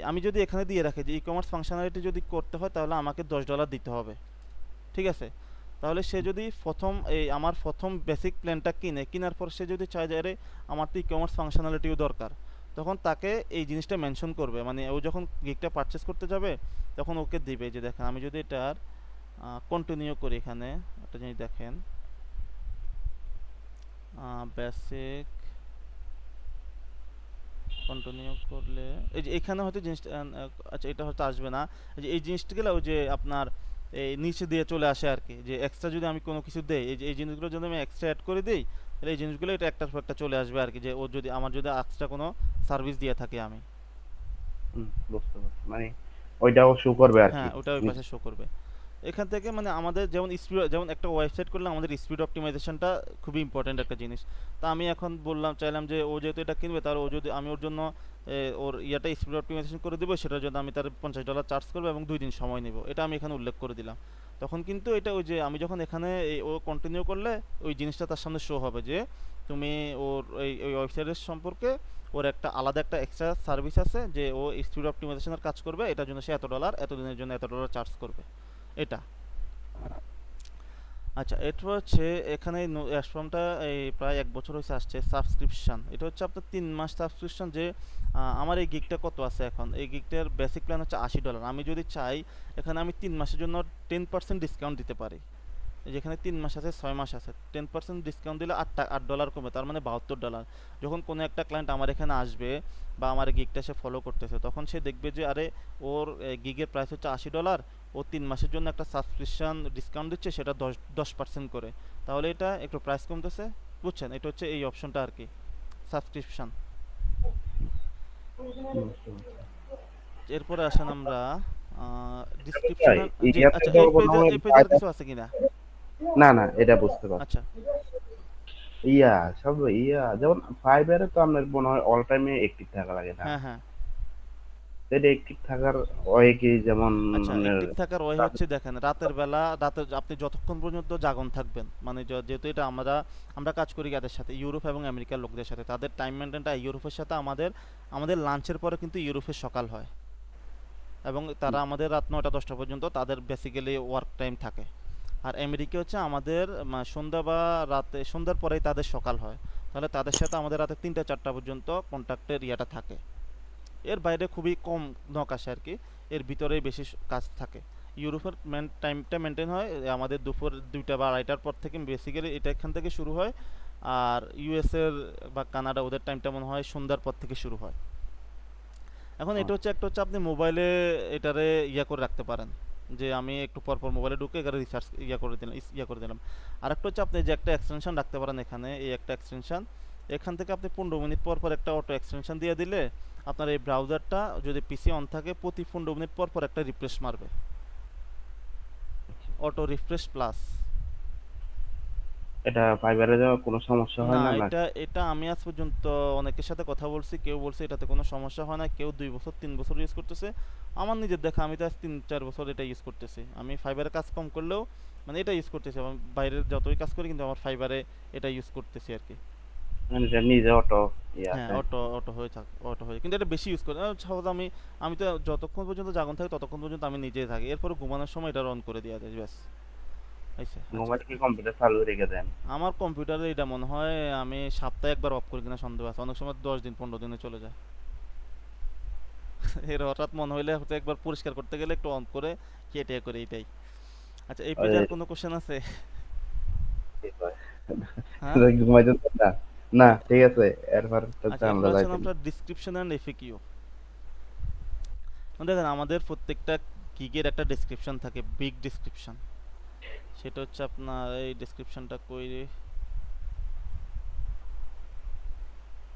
আমি যদি এখানে দিয়ে রাখি যে ই কমার্স ফাংশনালিটি যদি করতে হয় তাহলে আমাকে $10 দিতে হবে, ঠিক আছে? তাহলে সে যদি আমার প্রথম বেসিক প্ল্যানটা কেনার পর সে যদি চায় যে আরে আমার তো ই কমার্স ফাংশনালিটিও দরকার, তখন তাকে এই জিনিসটা মেনশন করবে, মানে ও যখন গিগটা পারচেস করতে যাবে তখন ওকে দিবে যে দেখেন আমি যদি এটার কন্টিনিউ করি, এখানে একটা জিনিস দেখেন, বেসিক কন্টিনিউ করলে এই যে এখানে হয়তো জিনিসটা আচ্ছা এটা হয়তো আসবে না। এই যে এই জিনিসটা গেলে ওই যে আপনার এই নিচে দিয়ে চলে আসে আর কি, যে এক্সট্রা যদি আমি কোনো কিছু দেই, এই যে এই জিনিসগুলো যদি আমি এক্সট্রা অ্যাড করে দিই তাহলে এই জিনিসগুলো এটা একটার পর একটা চলে আসবে আর কি, যে ও যদি আমার যদি এক্সট্রা কোনো সার্ভিস দিয়ে থাকে আমি। বুঝতে পারছি, মানে ওইটাও শো করবে আর কি হ্যাঁ, ওটা ওই নিচে। পাশে শো করবে। এখান থেকে মানে আমাদের যেমন স্পিড, যেমন একটা ওয়েবসাইট করলে আমাদের স্পিড অপটিমাইজেশনটা খুবই ইম্পর্ট্যান্ট একটা জিনিস। তা আমি এখন চাইলাম যে ও যেহেতু এটা কিনবে, তাহলে ও যদি আমি ওর জন্য ওর ইয়াটা স্পিড অপটিমাইজেশন করে দেবো, সেটার জন্য আমি তার $50 চার্জ করবো এবং 2 দিন সময় নেব, এটা আমি এখানে উল্লেখ করে দিলাম। তখন কিন্তু এটা ওই যে আমি যখন এখানে ও কন্টিনিউ করলে ওই জিনিসটা তার সামনে শো হবে যে তুমি ওর ওই ওয়েবসাইটের সম্পর্কে ওর একটা আলাদা একটা এক্সট্রা সার্ভিস আছে, যে ও স্পিড অপটিমাইজেশনের কাজ করবে, এটার জন্য সে $এত, এতদিনের জন্য $এত চার্জ করবে, এটা। আচ্ছা, এরপর হচ্ছে এখানে অ্যাশফর্মটা এই প্রায় 1 বছর হয়েছে আসছে, সাবস্ক্রিপশন। এটা হচ্ছে আপনার 3 মাস সাবস্ক্রিপশন, যে আমার এই গিগটা কত আছে এখন, এই গিগটার বেসিক প্ল্যান হচ্ছে $80। আমি যদি চাই এখানে আমি 3 মাসের জন্য 10% ডিসকাউন্ট দিতে পারি। যেখানে 3 মাস আছে 6 মাস আছে, 10% ডিসকাউন্ট দিলে $8 কমে, তার মানে $72। যখন কোনো একটা ক্লায়েন্ট আমার এখানে আসবে বা আমার গিগটা সে ফলো করতেছে, তখন সে দেখবে যে আরে ওর গিগের প্রাইস হচ্ছে $80, ও 3 মাসের জন্য একটা সাবস্ক্রিপশন ডিসকাউন্ট দিচ্ছে, সেটা 10% করে, তাহলে এটা একটু প্রাইস কমতেছে, বুঝছেন? এটা হচ্ছে এই অপশনটা আর কি, সাবস্ক্রিপশন। বুঝতে পারছি। এরপরে আসেন আমরা আচ্ছা, ডিসক্রিপশনের, জি ইয়াতে আচ্ছা, তো এই মনে পেজে হয় এই পেজে আর কিছু আছে কিনা? না না, এটা বুঝতে পারছি। আচ্ছা, সব যেমন ফাইবারে তো আপনার মনে হয় অল টাইমে অ্যাক্টিভ থাকা লাগে না? হ্যাঁ হ্যাঁ। এটা অ্যাক্টিভ থাকার ওয়ে কি, যেমন আচ্ছা, আপনার অ্যাক্টিভ থাকার ওয়ে হচ্ছে দেখেন, রাতের বেলা আপনি যতক্ষণ পর্যন্ত জাগন থাকবেন, মানে যেহেতু এটা আমরা কাজ করি কাদের সাথে, ইউরোপ এবং আমেরিকার লোকদের সাথে, তাদের টাইম মেনটেনটা ইউরোপের সাথে আমাদের লাঞ্চের পরে কিন্তু ইউরোপের সকাল হয়, এবং তারা আমাদের রাত 9টা 10টা পর্যন্ত তাদের বেসিক্যালি ওয়ার্ক টাইম থাকে। আর আমেরিকা হচ্ছে আমাদের সন্ধ্যা বা সন্ধ্যার পরেই তাদের সকাল হয়, তাহলে তাদের সাথে আমাদের রাতে 3টা 4টা পর্যন্ত কন্ট্যাক্টের ইয়েটা থাকে। এর বাইরে খুবই কম নক আসে আর কি, এর ভিতরেই বেশি কাজ থাকে। ইউরোপের টাইমটা মেনটেন হয় আমাদের দুপুর 2টা বা 2:30টার পর থেকে, বেসিক্যালি এটা এখান থেকে শুরু হয়। আর ইউএসের বা কানাডা ওদের টাইমটা মনে হয় সন্ধ্যার পর থেকে শুরু হয়। এখন এটা হচ্ছে একটা হচ্ছে আপনি মোবাইলে এটারে করে রাখতে পারেন, যে আমি একটু পর পর মোবাইলে ঢুকে এখানে রিসার্চ করে দিলাম। আর একটা হচ্ছে আপনি যে একটা এক্সটেনশন রাখতে পারেন এখানে, এই একটা এক্সটেনশন, এখান থেকে আপনি 15 মিনিট পর পর একটা অটো এক্সটেনশন দিয়ে দিলে আপনার এই ব্রাউজারটা যদি পিসি অন থাকে প্রতি 15 মিনিট পর পর একটা রিফ্রেশ মারবে, অটো রিফ্রেশ প্লাস। এটা ফাইবারে যাওয়া কোনো সমস্যা না, হয় না না? এটা আমি আজ পর্যন্ত অনেকের সাথে কথা বলছি, কেউ বলছে এটাতে কোনো সমস্যা হয় না, কেউ 2 বছর 3 বছর ইউজ করতেছে। আমার নিজের দেখা, আমি তো আজ 3-4 বছর এটা ইউজ করতেছি। আমি ফাইবারে কাজ কম করলেও মানে এটা ইউজ করতেছি, আমি বাইরের যতই কাজ করি কিন্তু আমার ফাইবারে এটা ইউজ করতেছি আর কি। মানে এটা নিজে অটো হ্যাঁ, আছে। অটো হয়ে, কিন্তু এটা বেশি ইউজ করি না। সাপোজ আমি তো যতক্ষণ পর্যন্ত জাগন থাকি ততক্ষণ পর্যন্ত আমি নিজেই থাকি, এরপরে ঘুমানোর সময় এটা অন করে দেওয়া যায়, ব্যাস। আচ্ছা আচ্ছা। ঘুমাইলে কি কম্পিউটার চালু রেখে দেন? আমার কম্পিউটারে এটা মনে হয় আমি সপ্তাহে একবার অফ করি কিনা সন্দেহ আছে, অনেক সময় 10 দিন 15 দিনে চলে যায়। এর হঠাৎ মনে হইলে হয়তো একবার পরিষ্কার করতে গেলে একটু অন করে কেটে করে এটাই। আচ্ছা এই পেজে আরে আর কোনো কোশ্চেন আছে? কি কয়? হ্যাঁ। ঘুমাইতে চান না? না, ঠিক আছে। এরপর তো আচ্ছা এরপর আমরা আছেন যাইতেন। আপনার ডিসক্রিপশন অ্যান্ড এফএকিউ। দেখেন আমাদের প্রত্যেকটা গিগের একটা ডেসক্রিপশন থাকে, বিগ ডেসক্রিপশন। সেটা হচ্ছে আপনার এই ডেসক্রিপশনটা কই রে?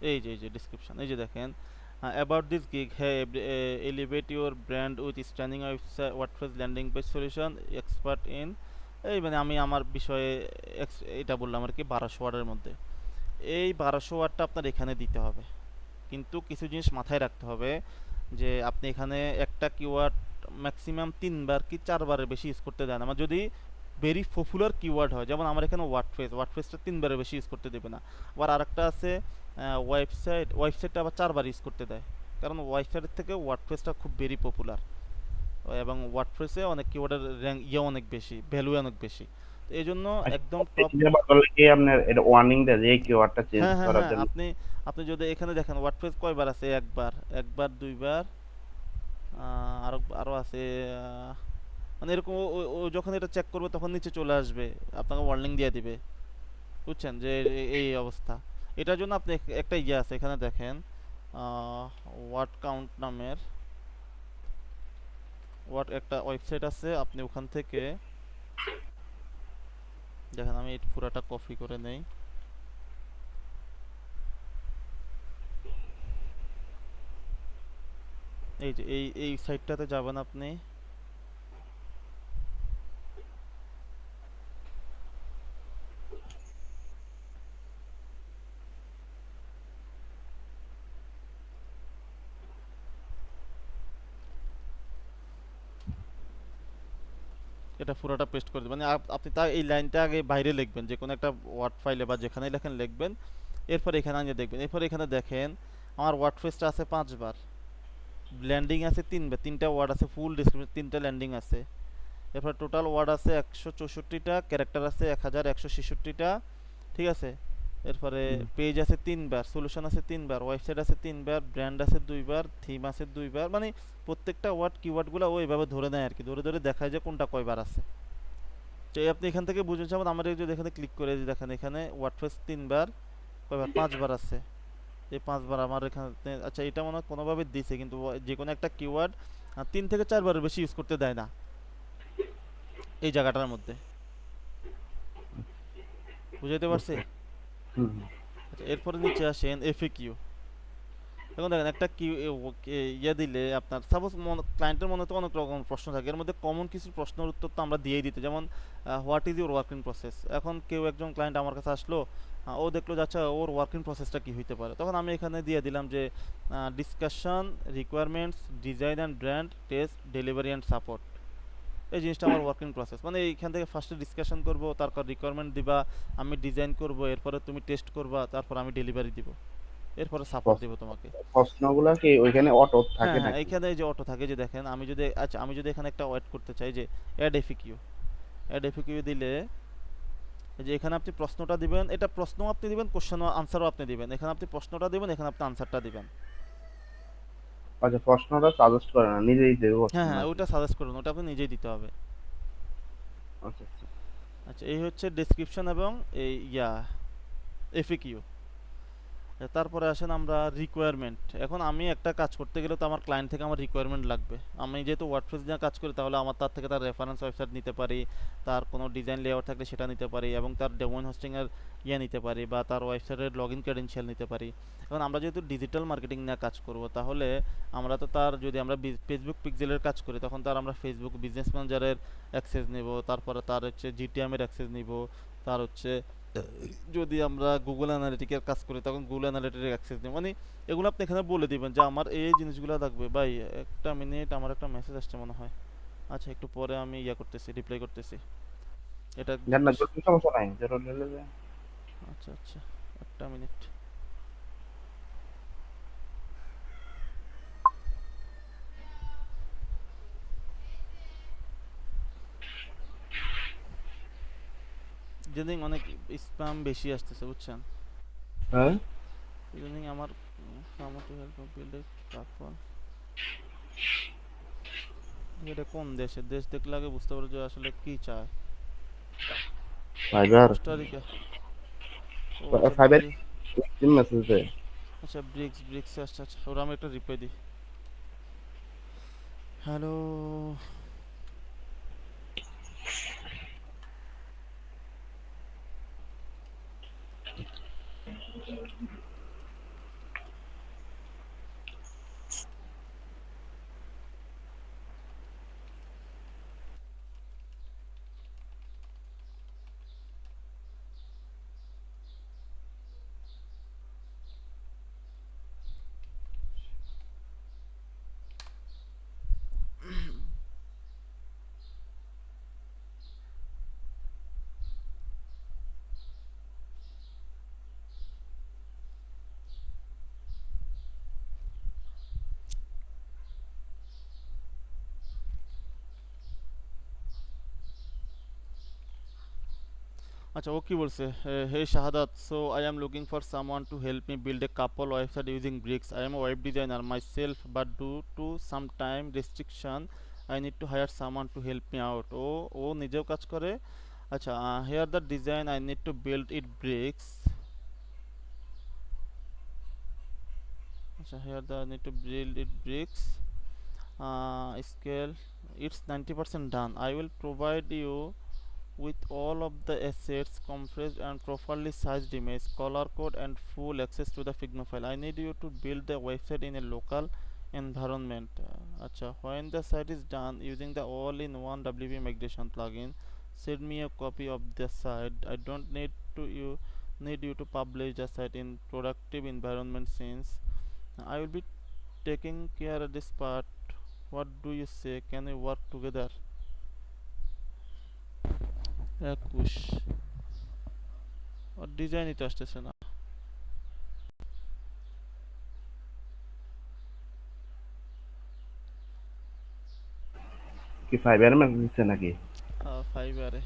এই যে ডেসক্রিপশন, এই যে দেখেন অ্যাবাউট দিস গিগ, হ্যাঁ elevate your brand with standing WordPress landing page solution, expert in, এই মানে আমি আমার বিষয়ে এটা বললাম আর কি 1200 ওয়ার্ডের মধ্যে। এই 1200 ওয়ার্ডটা আপনার এখানে দিতে হবে, কিন্তু কিছু জিনিস মাথায় রাখতে হবে যে আপনি এখানে একটা কিওয়ার্ড ম্যাক্সিমাম 3 বার কি 4বারের বেশি ইউজ করতে দেন। আমার যদি ভেরি পপুলার কিওয়ার্ড হয়, যেমন আমার এখানে ওয়ার্ডপ্রেসটা 3বারের বেশি ইউজ করতে দেবে না। আবার আরেকটা আছে ওয়েবসাইটটা আবার 4বার ইউজ করতে দেয়, কারণ ওয়েবসাইটের থেকে ওয়ার্ডপ্রেসটা খুব ভেরি পপুলার, এবং ওয়ার্ডপ্রেসে অনেক কিওয়ার্ডের র্যাঙ্ক অনেক বেশি, ভ্যালু অনেক বেশি। তো এই জন্য একদম টপ। বদলে কি আপনার এটা ওয়ার্নিং দেয় যে এই কিওয়ার্ডটা চেঞ্জ হ্যাঁ হ্যাঁ করার হ্যাঁ, জন্য? আপনি আপনি যদি এখানে দেখেন ওয়ার্ডপ্রেস কয়বার আছে, একবার, একবার, দুইবার, আরো আরো আছে, আহ, মানে এরকম ও যখন এটা চেক করবে তখন নিচে চলে আসবে, আপনাকে ওয়ার্নিং দিয়ে দিবে, বুঝছেন যে এই অবস্থা। এটার জন্য আপনি একটা ইয়ে আছে এখানে দেখেন, ওয়ার্ড কাউন্ট নামের একটা ওয়েবসাইট আছে, আপনি ওখান থেকে দেখেন, আমি এই পুরাটা কপি করে নেই। এই যে এই সাইটটাতে যাবেন আপনি, এটা পুরোটা পেস্ট করে দেবেন, মানে আপনি তা এই লাইনটা আগে বাইরে লিখবেন, যে কোনো একটা ওয়ার্ড ফাইলে বা যেখানেই লেখেন লিখবেন। এরপর এখানে আনিয়ে দেখবেন, এরপর এখানে দেখেন আমার ওয়ার্ডপ্রেসটা আছে 5বার, ল্যান্ডিং আছে 3বার, 3টা ওয়ার্ড আছে, ফুল ডিসক্রিপশন 3টা ল্যান্ডিং আছে। এরপর টোটাল ওয়ার্ড আছে 164টা, ক্যারেক্টার আছে 1166টা, ঠিক আছে। এরপরে পেজ আছে 3বার, সলিউশন আছে 3বার, ওয়েবসাইট আছে 3বার, ব্র্যান্ড আছে 2বার, থিম আছে 2বার, মানে প্রত্যেকটা কিওয়ার্ডগুলো ও এইভাবে ধরে নেয় আর কি, ধরে ধরে দেখায় যে কোনটা কয়বার আছে। তো এই আপনি এখান থেকে বুঝে যাবেন, আমার যদি এখানে ক্লিক করে যে দেখেন এখানে ওয়ার্ডপ্রেস 3বার, কয়বার 5বার আছে, এই 5বার আমার এখানে। আচ্ছা এটা মনে হয় কোনোভাবে দিছে, কিন্তু যে কোনো একটা কিওয়ার্ড 3 থেকে 4বারের বেশি ইউজ করতে দেয় না এই জায়গাটার মধ্যে, বুঝাইতে পারছি? বুঝতে হুম, আচ্ছা এরপরে নিচে আসেন এফএকিউ। এখন দেখেন একটা কি ইয়ে দিলে আপনার সাপোজ ক্লায়েন্টের মনে তো অনেক রকম প্রশ্ন থাকে, এর মধ্যে কমন কিছু প্রশ্নের উত্তর তো আমরা দিয়েই দিতে, যেমন what is your working process. এখন কেউ একজন ক্লায়েন্ট আমার কাছে আসলো, ও দেখলো যে আচ্ছা ওর ওয়ার্কিং প্রসেসটা কি হইতে পারে, তখন আমি এখানে দিয়ে দিলাম যে discussion, requirements, design and brand, test, delivery and support. এই জিনিসটা আমার ওয়ার্কিং প্রসেস, মানে এইখান থেকে ফার্স্টে ডিসকাশন করব, তারপর রিকোয়ারমেন্ট দিবা, আমি ডিজাইন করব, এরপরে তুমি টেস্ট করবা, তারপর আমি ডেলিভারি দিব, এরপরে সাপোর্ট দিব তোমাকে। প্রশ্নগুলা কি ওইখানে অটো হ্যাঁ থাকে হ্যাঁ, নাকি? এইখানে এই যে অটো থাকে, যে দেখেন আমি যদি, আচ্ছা আমি যদি এখানে একটা ওয়েট করতে চাই যে অ্যাড এফিকিউ, অ্যাড এফিকিউ দিলে এই যে এখানে আপনি প্রশ্নটা দিবেন, এটা প্রশ্ন আপনি দিবেন, কোশ্চেন আনসারও আপনি দিবেন, এখানে আপনি প্রশ্নটা দিবেন, এখানে আপনি আনসারটা দিবেন। আচ্ছা, প্রশ্নটা সাজেস্ট করে না, নিজেই দেবে প্রশ্ন হ্যাঁ হ্যাঁ, নাকি? ওটা সাজেস্ট করুন, ওটা আপনি নিজেই দিতে হবে। আচ্ছা আচ্ছা। আচ্ছা এই হচ্ছে ডেসক্রিপশন এবং এই এফিকিউ। তারপরে আসেন আমরা রিকোয়ারমেন্ট। এখন আমি একটা কাজ করতে গেলে তো আমার ক্লায়েন্ট থেকে আমার রিকোয়ারমেন্ট লাগবে। আমি যেহেতু ওয়ার্ডপ্রেস নিয়ে কাজ করি, তাহলে আমার তার থেকে তার রেফারেন্স ওয়েবসাইট নিতে পারি, তার কোনো ডিজাইন লেআউট থাকলে সেটা নিতে পারি, এবং তার ডোমেইন হোস্টিংয়ের নিতে পারি, বা তার ওয়েবসাইটের লগ ইন ক্রেডেনশিয়াল নিতে পারি। এখন আমরা যেহেতু ডিজিটাল মার্কেটিং নিয়ে কাজ করব, তাহলে আমরা তো তার, যদি আমরা ফেসবুক পিক্সেলের কাজ করি, তখন তার আমরা ফেসবুক বিজনেস ম্যানেজারের অ্যাক্সেস নেব, তারপরে তার হচ্ছে জিটিএমের অ্যাক্সেস নিব, তার হচ্ছে যদি আমরা গুগল অ্যানালিটিকের কাজ করি তখন গুগল অ্যানালিটিকের অ্যাক্সেস নিই, মানে এগুলো আপনি এখানে বলে দিবেন যে আমার এই জিনিসগুলো লাগবে। ভাই একটা মিনিট, আমার একটা মেসেজ আসছে মনে হয়, আচ্ছা একটু পরে আমি করতেছি, রিপ্লাই করতেছি এটা। জান না, জরুরি সমস্যা নাই, জরুরি হলে আচ্ছা আচ্ছা, একটা মিনিট। ইদানিং অনেক স্প্যাম বেশি আসতেছে বুঝছেন। হ্যাঁ ইদানিং আমার সামো টু হেল্প বিল্ড এ কাপল। এটা কোন দেশের, দেশ দেখলে আগে বুঝতে পারো যে আসলে কি চায়। Fibre Costa Rica. ও আচ্ছা ফাইবার তিন মেসেজ দেয়। আচ্ছা ব্রিক্স ব্রিক্স আচ্ছা আচ্ছা, ওরা আমি একটা রিপ্লাই দিই। হ্যালো। আচ্ছা ও কি বলছে, hey Shahadat, so I am looking for someone to help me build a couple website using Bricks. I am a web designer myself but do to some time restriction I need to hire someone to help me out. ও ও নিজেও কাজ করে। আচ্ছা here the design I need to build it Bricks. আচ্ছা here the need to build it Bricks scale. It's 90% done. I will provide you with all of the assets, compressed and properly sized image, color code and full access to the Figma file. I need you to build the website in a local environment. Acha, when the site is done using the all-in-one WP migration plugin, send me a copy of the site. I don't need you to publish the site in productive environment since I will be taking care of this part. What do you say? Can we work together? 21 ওর ডিজাইনই তো আসতেছে না। কি fibre message দিচ্ছে নাকি? ফাইবারে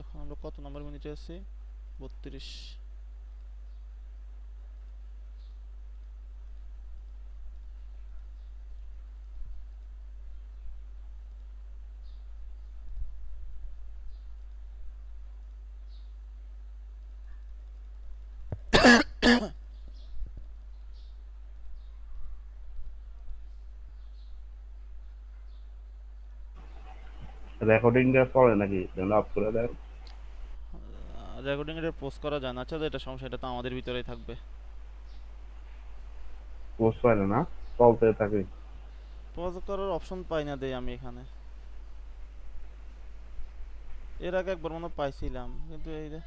এখন আমরা কত নম্বর মিনিটে আছি? 32। রেকর্ডিংটা চলে নাকি? যেন অফ করে দেন। রেকর্ডিং এটা পোস্ট করা যায় না। আচ্ছা এটা সমস্যা, এটা তো আমাদের ভিতরেই থাকবে। পোস্ট হয় না, চলতে থাকে। পজ করার অপশন পাই না দেই আমি এখানে। এর আগে একবার মনে হয় পাইছিলাম কিন্তু এই যে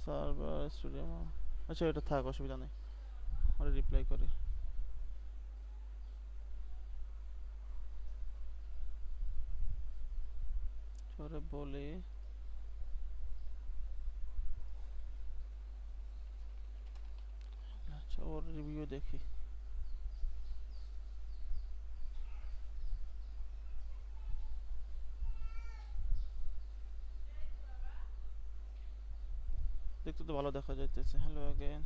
সার্ভার স্টুডিও। আচ্ছা এটা থাক, অসুবিধা নেই, আমরা রিপ্লাই করি। পরে বলি। আচ্ছা ওর রিভিউ দেখি। দেখতে তো ভালো দেখা যাইতেছে। Hello again.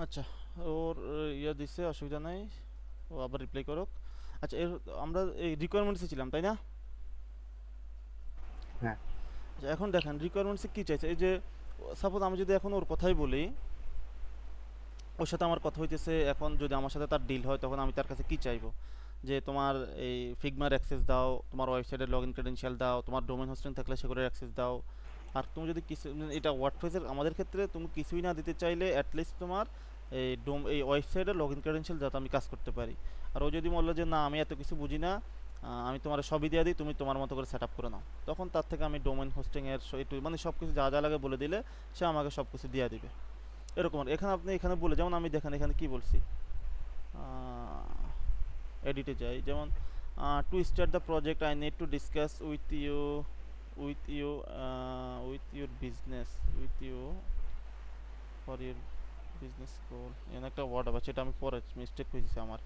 আচ্ছা, ওর ইয়ে দিছে, অসুবিধা নাই, ও আবার রিপ্লাই করুক। আচ্ছা, আমরা এই রিকোয়ারমেন্টসে ছিলাম তাই না? হ্যাঁ। আচ্ছা, এখন দেখেন রিকোয়ারমেন্টসে কি চাইছে। এই যে সাপোজ আমি যদি এখন ওর কথাই বলি, ওর সাথে আমার কথা হইতেছে, এখন যদি আমার সাথে তার ডিল হয় তখন আমি তার কাছে কি চাইবো, যে তোমার এই ফিগমার অ্যাক্সেস দাও, তোমার ওয়েবসাইটের লগ ইন ক্রেডেনশিয়াল দাও, তোমার ডোমেন হোস্টিং থাকলে সেগুলোর অ্যাক্সেস দাও। আর তুমি যদি কিছু এটা ওয়ার্ডপ্রেসের আমাদের ক্ষেত্রে তুমি কিছুই না দিতে চাইলে অ্যাটলিস্ট তোমার এই ওয়েবসাইটের লগ ইন ক্রেডেনশিয়াল যাতে আমি কাজ করতে পারি। আর ও যদি বললো যে না আমি এত কিছু বুঝি না, আমি তোমার সবই দিয়ে দিই, তুমি তোমার মতো করে সেট আপ করে নাও, তখন তার থেকে আমি ডোমেন হোস্টিংয়ের একটু মানে সব কিছু যা যা লাগে বলে দিলে সে আমাকে সব কিছু দিয়ে দিবে। এরকম আর এখানে আপনি এখানে বলে, যেমন আমি দেখেন এখানে কি বলছি, এডিটে যাই, যেমন to start the project I need to discuss with you with your business with you for your business goal, এখানে একটা ওয়ার্ড আছে, এটা আমি পরে মিস্টেক হয়েছে আমার।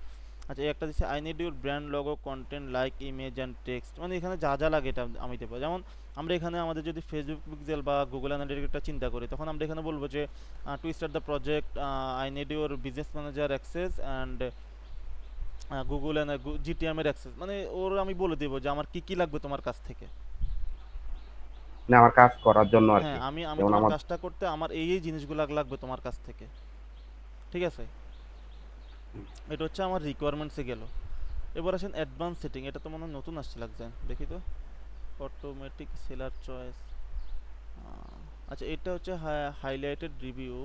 আচ্ছা, এই একটা দিচ্ছে I need your brand logo content like image and text, মানে এখানে যা যা লাগে এটা আমি দেবো। যেমন আমরা এখানে আমাদের যদি ফেসবুক পিক্সেল বা গুগল অ্যানালিটিক্সটা চিন্তা করি, তখন আমরা এখানে বলবো যে two start the project I need your business manager access and Google and GTM এর অ্যাক্সেস, মানে ওর আমি বলে দেবো যে আমার কি কি লাগবে তোমার কাছ থেকে। না, আমার কাজ করার জন্য আর হ্যাঁ, কি। আমি যেমন তোমার আমার কাজটা করতে আমার এই জিনিসগুলো লাগবে তোমার কাছ থেকে। ঠিক আছে, এটা হচ্ছে আমার রিকোয়ারমেন্টসে গেল। এবার আসেন অ্যাডভান্স সেটিং, এটা তো মনে হয় নতুন আসছে লাগছে, দেখি তো। অটোমেটিক সেলার চয়েস, আচ্ছা এটা হচ্ছে highlighted review,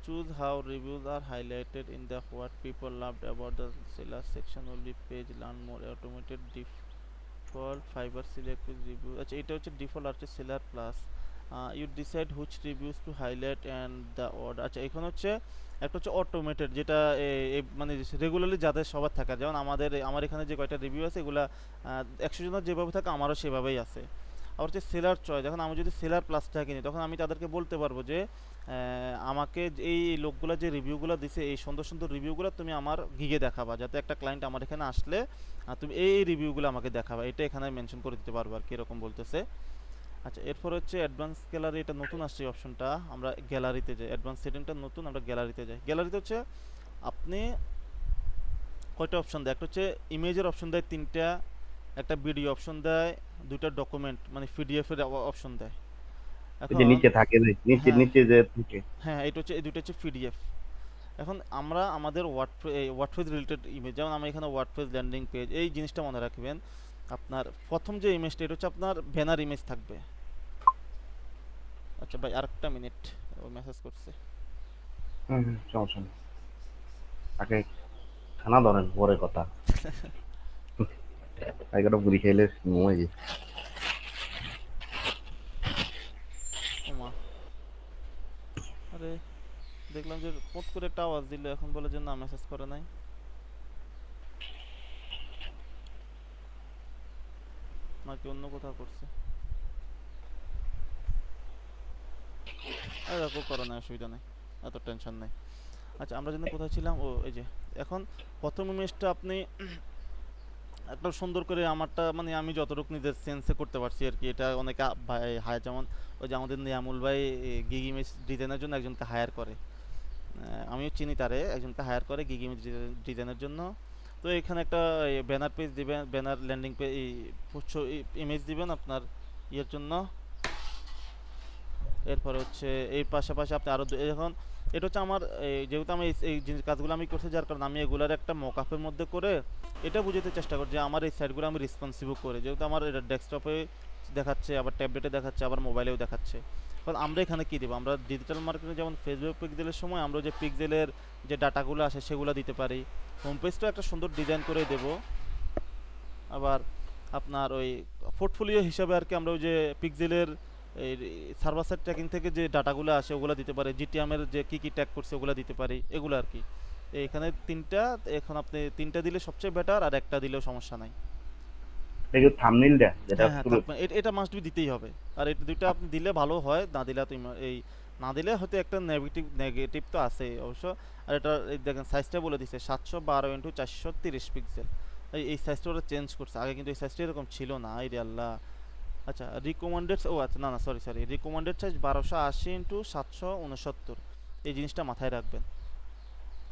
choose how reviews are highlighted in the what people loved about the seller section will be page learn more automated default Fiverr select with review. আচ্ছা, এটা হচ্ছে ডিফল্ট আর হচ্ছে seller plus, you decide which reviews to highlight and the order. আচ্ছা, এখন হচ্ছে একটা হচ্ছে অটোমেটেড, যেটা মানে রেগুলারলি যাদের সবার থাকে, যেমন আমার এখানে যে কয়টা রিভিউ আছে এগুলা 100 জনের যেভাবে থাকে আমারও সেভাবেই আছে। আর হচ্ছে সেলার চয়েস, এখন আমি যদি সেলার প্লাসটা কিনি তখন আমি তাদেরকে বলতে পারবো যে আমাকে এই লোকগুলো যে রিভিউগুলো দিছে, এই সুন্দর সুন্দর রিভিউগুলো তুমি আমার গিগে দেখাবা, যাতে একটা ক্লায়েন্ট আমার এখানে আসলে তুমি এই রিভিউগুলো আমাকে দেখাবা, এটা এখানে মেনশন করে দিতে পারবো আর কি, এরকম বলতেছে। আচ্ছা, এরপর হচ্ছে অ্যাডভান্স গ্যালারি, এটা নতুন আসছে এই অপশনটা, আমরা গ্যালারিতে যাই, অ্যাডভান্স সেটিংটা নতুন, আমরা গ্যালারিতে যাই। গ্যালারিতে হচ্ছে আপনি কয়টা অপশন দেয়, একটা হচ্ছে ইমেজের অপশন দেয় তিনটা, একটা ভিডিও অপশন দেয়, দুইটা ডকুমেন্ট মানে পিডিএফ এর অপশন দেয়। ওই যে এখন নিচে থাকে, যে নিচে হ্যাঁ, নিচে যে থাকে। হ্যাঁ এটা হচ্ছে, এই দুটো হচ্ছে পিডিএফ। এখন আমরা আমাদের ওয়ার্ডপ্রেস রিলেটেড ইমেজ, যেমন আমরা এখানে ওয়ার্ডপ্রেস ল্যান্ডিং পেজ, এই জিনিসটা মনে রাখবেন। আপনার প্রথম যে ইমেজটা এটা হচ্ছে আপনার ব্যানার ইমেজ থাকবে। আচ্ছা ভাই, আরেকটা মিনিট, ও মেসেজ করছে। সমস্যা নেই, তাকে খানা ধরেন পরে কথা। এগারো বুড়ি খেলে ঘুমাই যায়। ওমা, আরে দেখলাম যে পট করে একটা আওয়াজ দিল, এখন বলে যে না মেসেজ করে নাই, নাকি অন্য কোথাও করছে। আর দেখো, করে নাই, অসুবিধা নেই, এত টেনশন নেই। আচ্ছা, আমরা যেন কোথায় ছিলাম, ও এই যে এখন প্রথম ইমেজটা আপনি একটা সুন্দর করে আমারটা মানে আমি যতটুকু নিজের সেন্সে করতে পারছি আর কি, এটা অনেকে ভাই হায়ার, যেমন ওই যে আমাদের নিয়ামুল ভাই গিগ ইমেজ ডিজাইনের জন্য একজনকে হায়ার করে, আমিও চিনি তারে, একজনকে হায়ার করে গিগ ইমেজ ডিজাইনের জন্য। তো এখানে একটা ব্যানার পেজ দিবেন, ব্যানার ল্যান্ডিং পেজ ইমেজ দিবেন আপনার ইয়ের জন্য। এরপর হচ্ছে এই পাশাপাশি আপনি আরও এখন এটা হচ্ছে আমার যেহেতু আমি এই জিনিস কাজগুলো আমি করছি, যার কারণে আমি এগুলার একটা মকআপের মধ্যে করে এটা বুঝাতে চেষ্টা করি যে আমার এই সাইটগুলো আমি রেসপন্সিভ করে, যেহেতু আমার এটা ডেস্কটপে দেখাচ্ছে, আবার ট্যাবলেটে দেখাচ্ছে, আবার মোবাইলেও দেখাচ্ছে। কারণ আমরা এখানে কী দেবো, আমরা ডিজিটাল মার্কেটিং যেমন ফেসবুক পিক্সেলের সময় আমরা যে পিক্সেলের যে ডাটাগুলো আসে সেগুলো দিতে পারি, হোম পেজটাও একটা সুন্দর ডিজাইন করে দেবো। আবার আপনার ওই পোর্টফোলিও হিসাবে আর কি আমরা ওই যে পিক্সেলের এই সার্ভার সাইড ট্র্যাকিং থেকে যে ডাটাগুলো আসে ওগুলো দিতে পারি, জিটিএম এর যে কী কী ট্যাগ করছে ওগুলো দিতে পারি, এগুলো আর কি। এখানে তিনটা, এখন আপনি তিনটা দিলে সবচেয়ে বেটার, আর একটা দিলেও সমস্যা নাই। এই যে থাম্বনেইলটা যেটা হ্যাঁ হ্যাঁ, শুরু। থাকবে, এটা মাস্ট বি দিতেই হবে। আর এটা দুইটা আপনি দিলে ভালো হয়, না দিলে তো এই না দিলে হয়তো একটা নেগেটিভ নেগেটিভ তো আছে অবশ্য। আর এটা এই দেখেন সাইজটা বলে দিছে 712x430 পিক্সেল, এই সাইজটা ওরা চেঞ্জ করছে, আগে কিন্তু এই সাইজটা এরকম ছিল না, এই রে আল্লাহ। আচ্ছা, রিকমেন্ডেড, ও আচ্ছা না না sorry sorry, recommended size 1280x769, এই জিনিসটা মাথায় রাখবেন।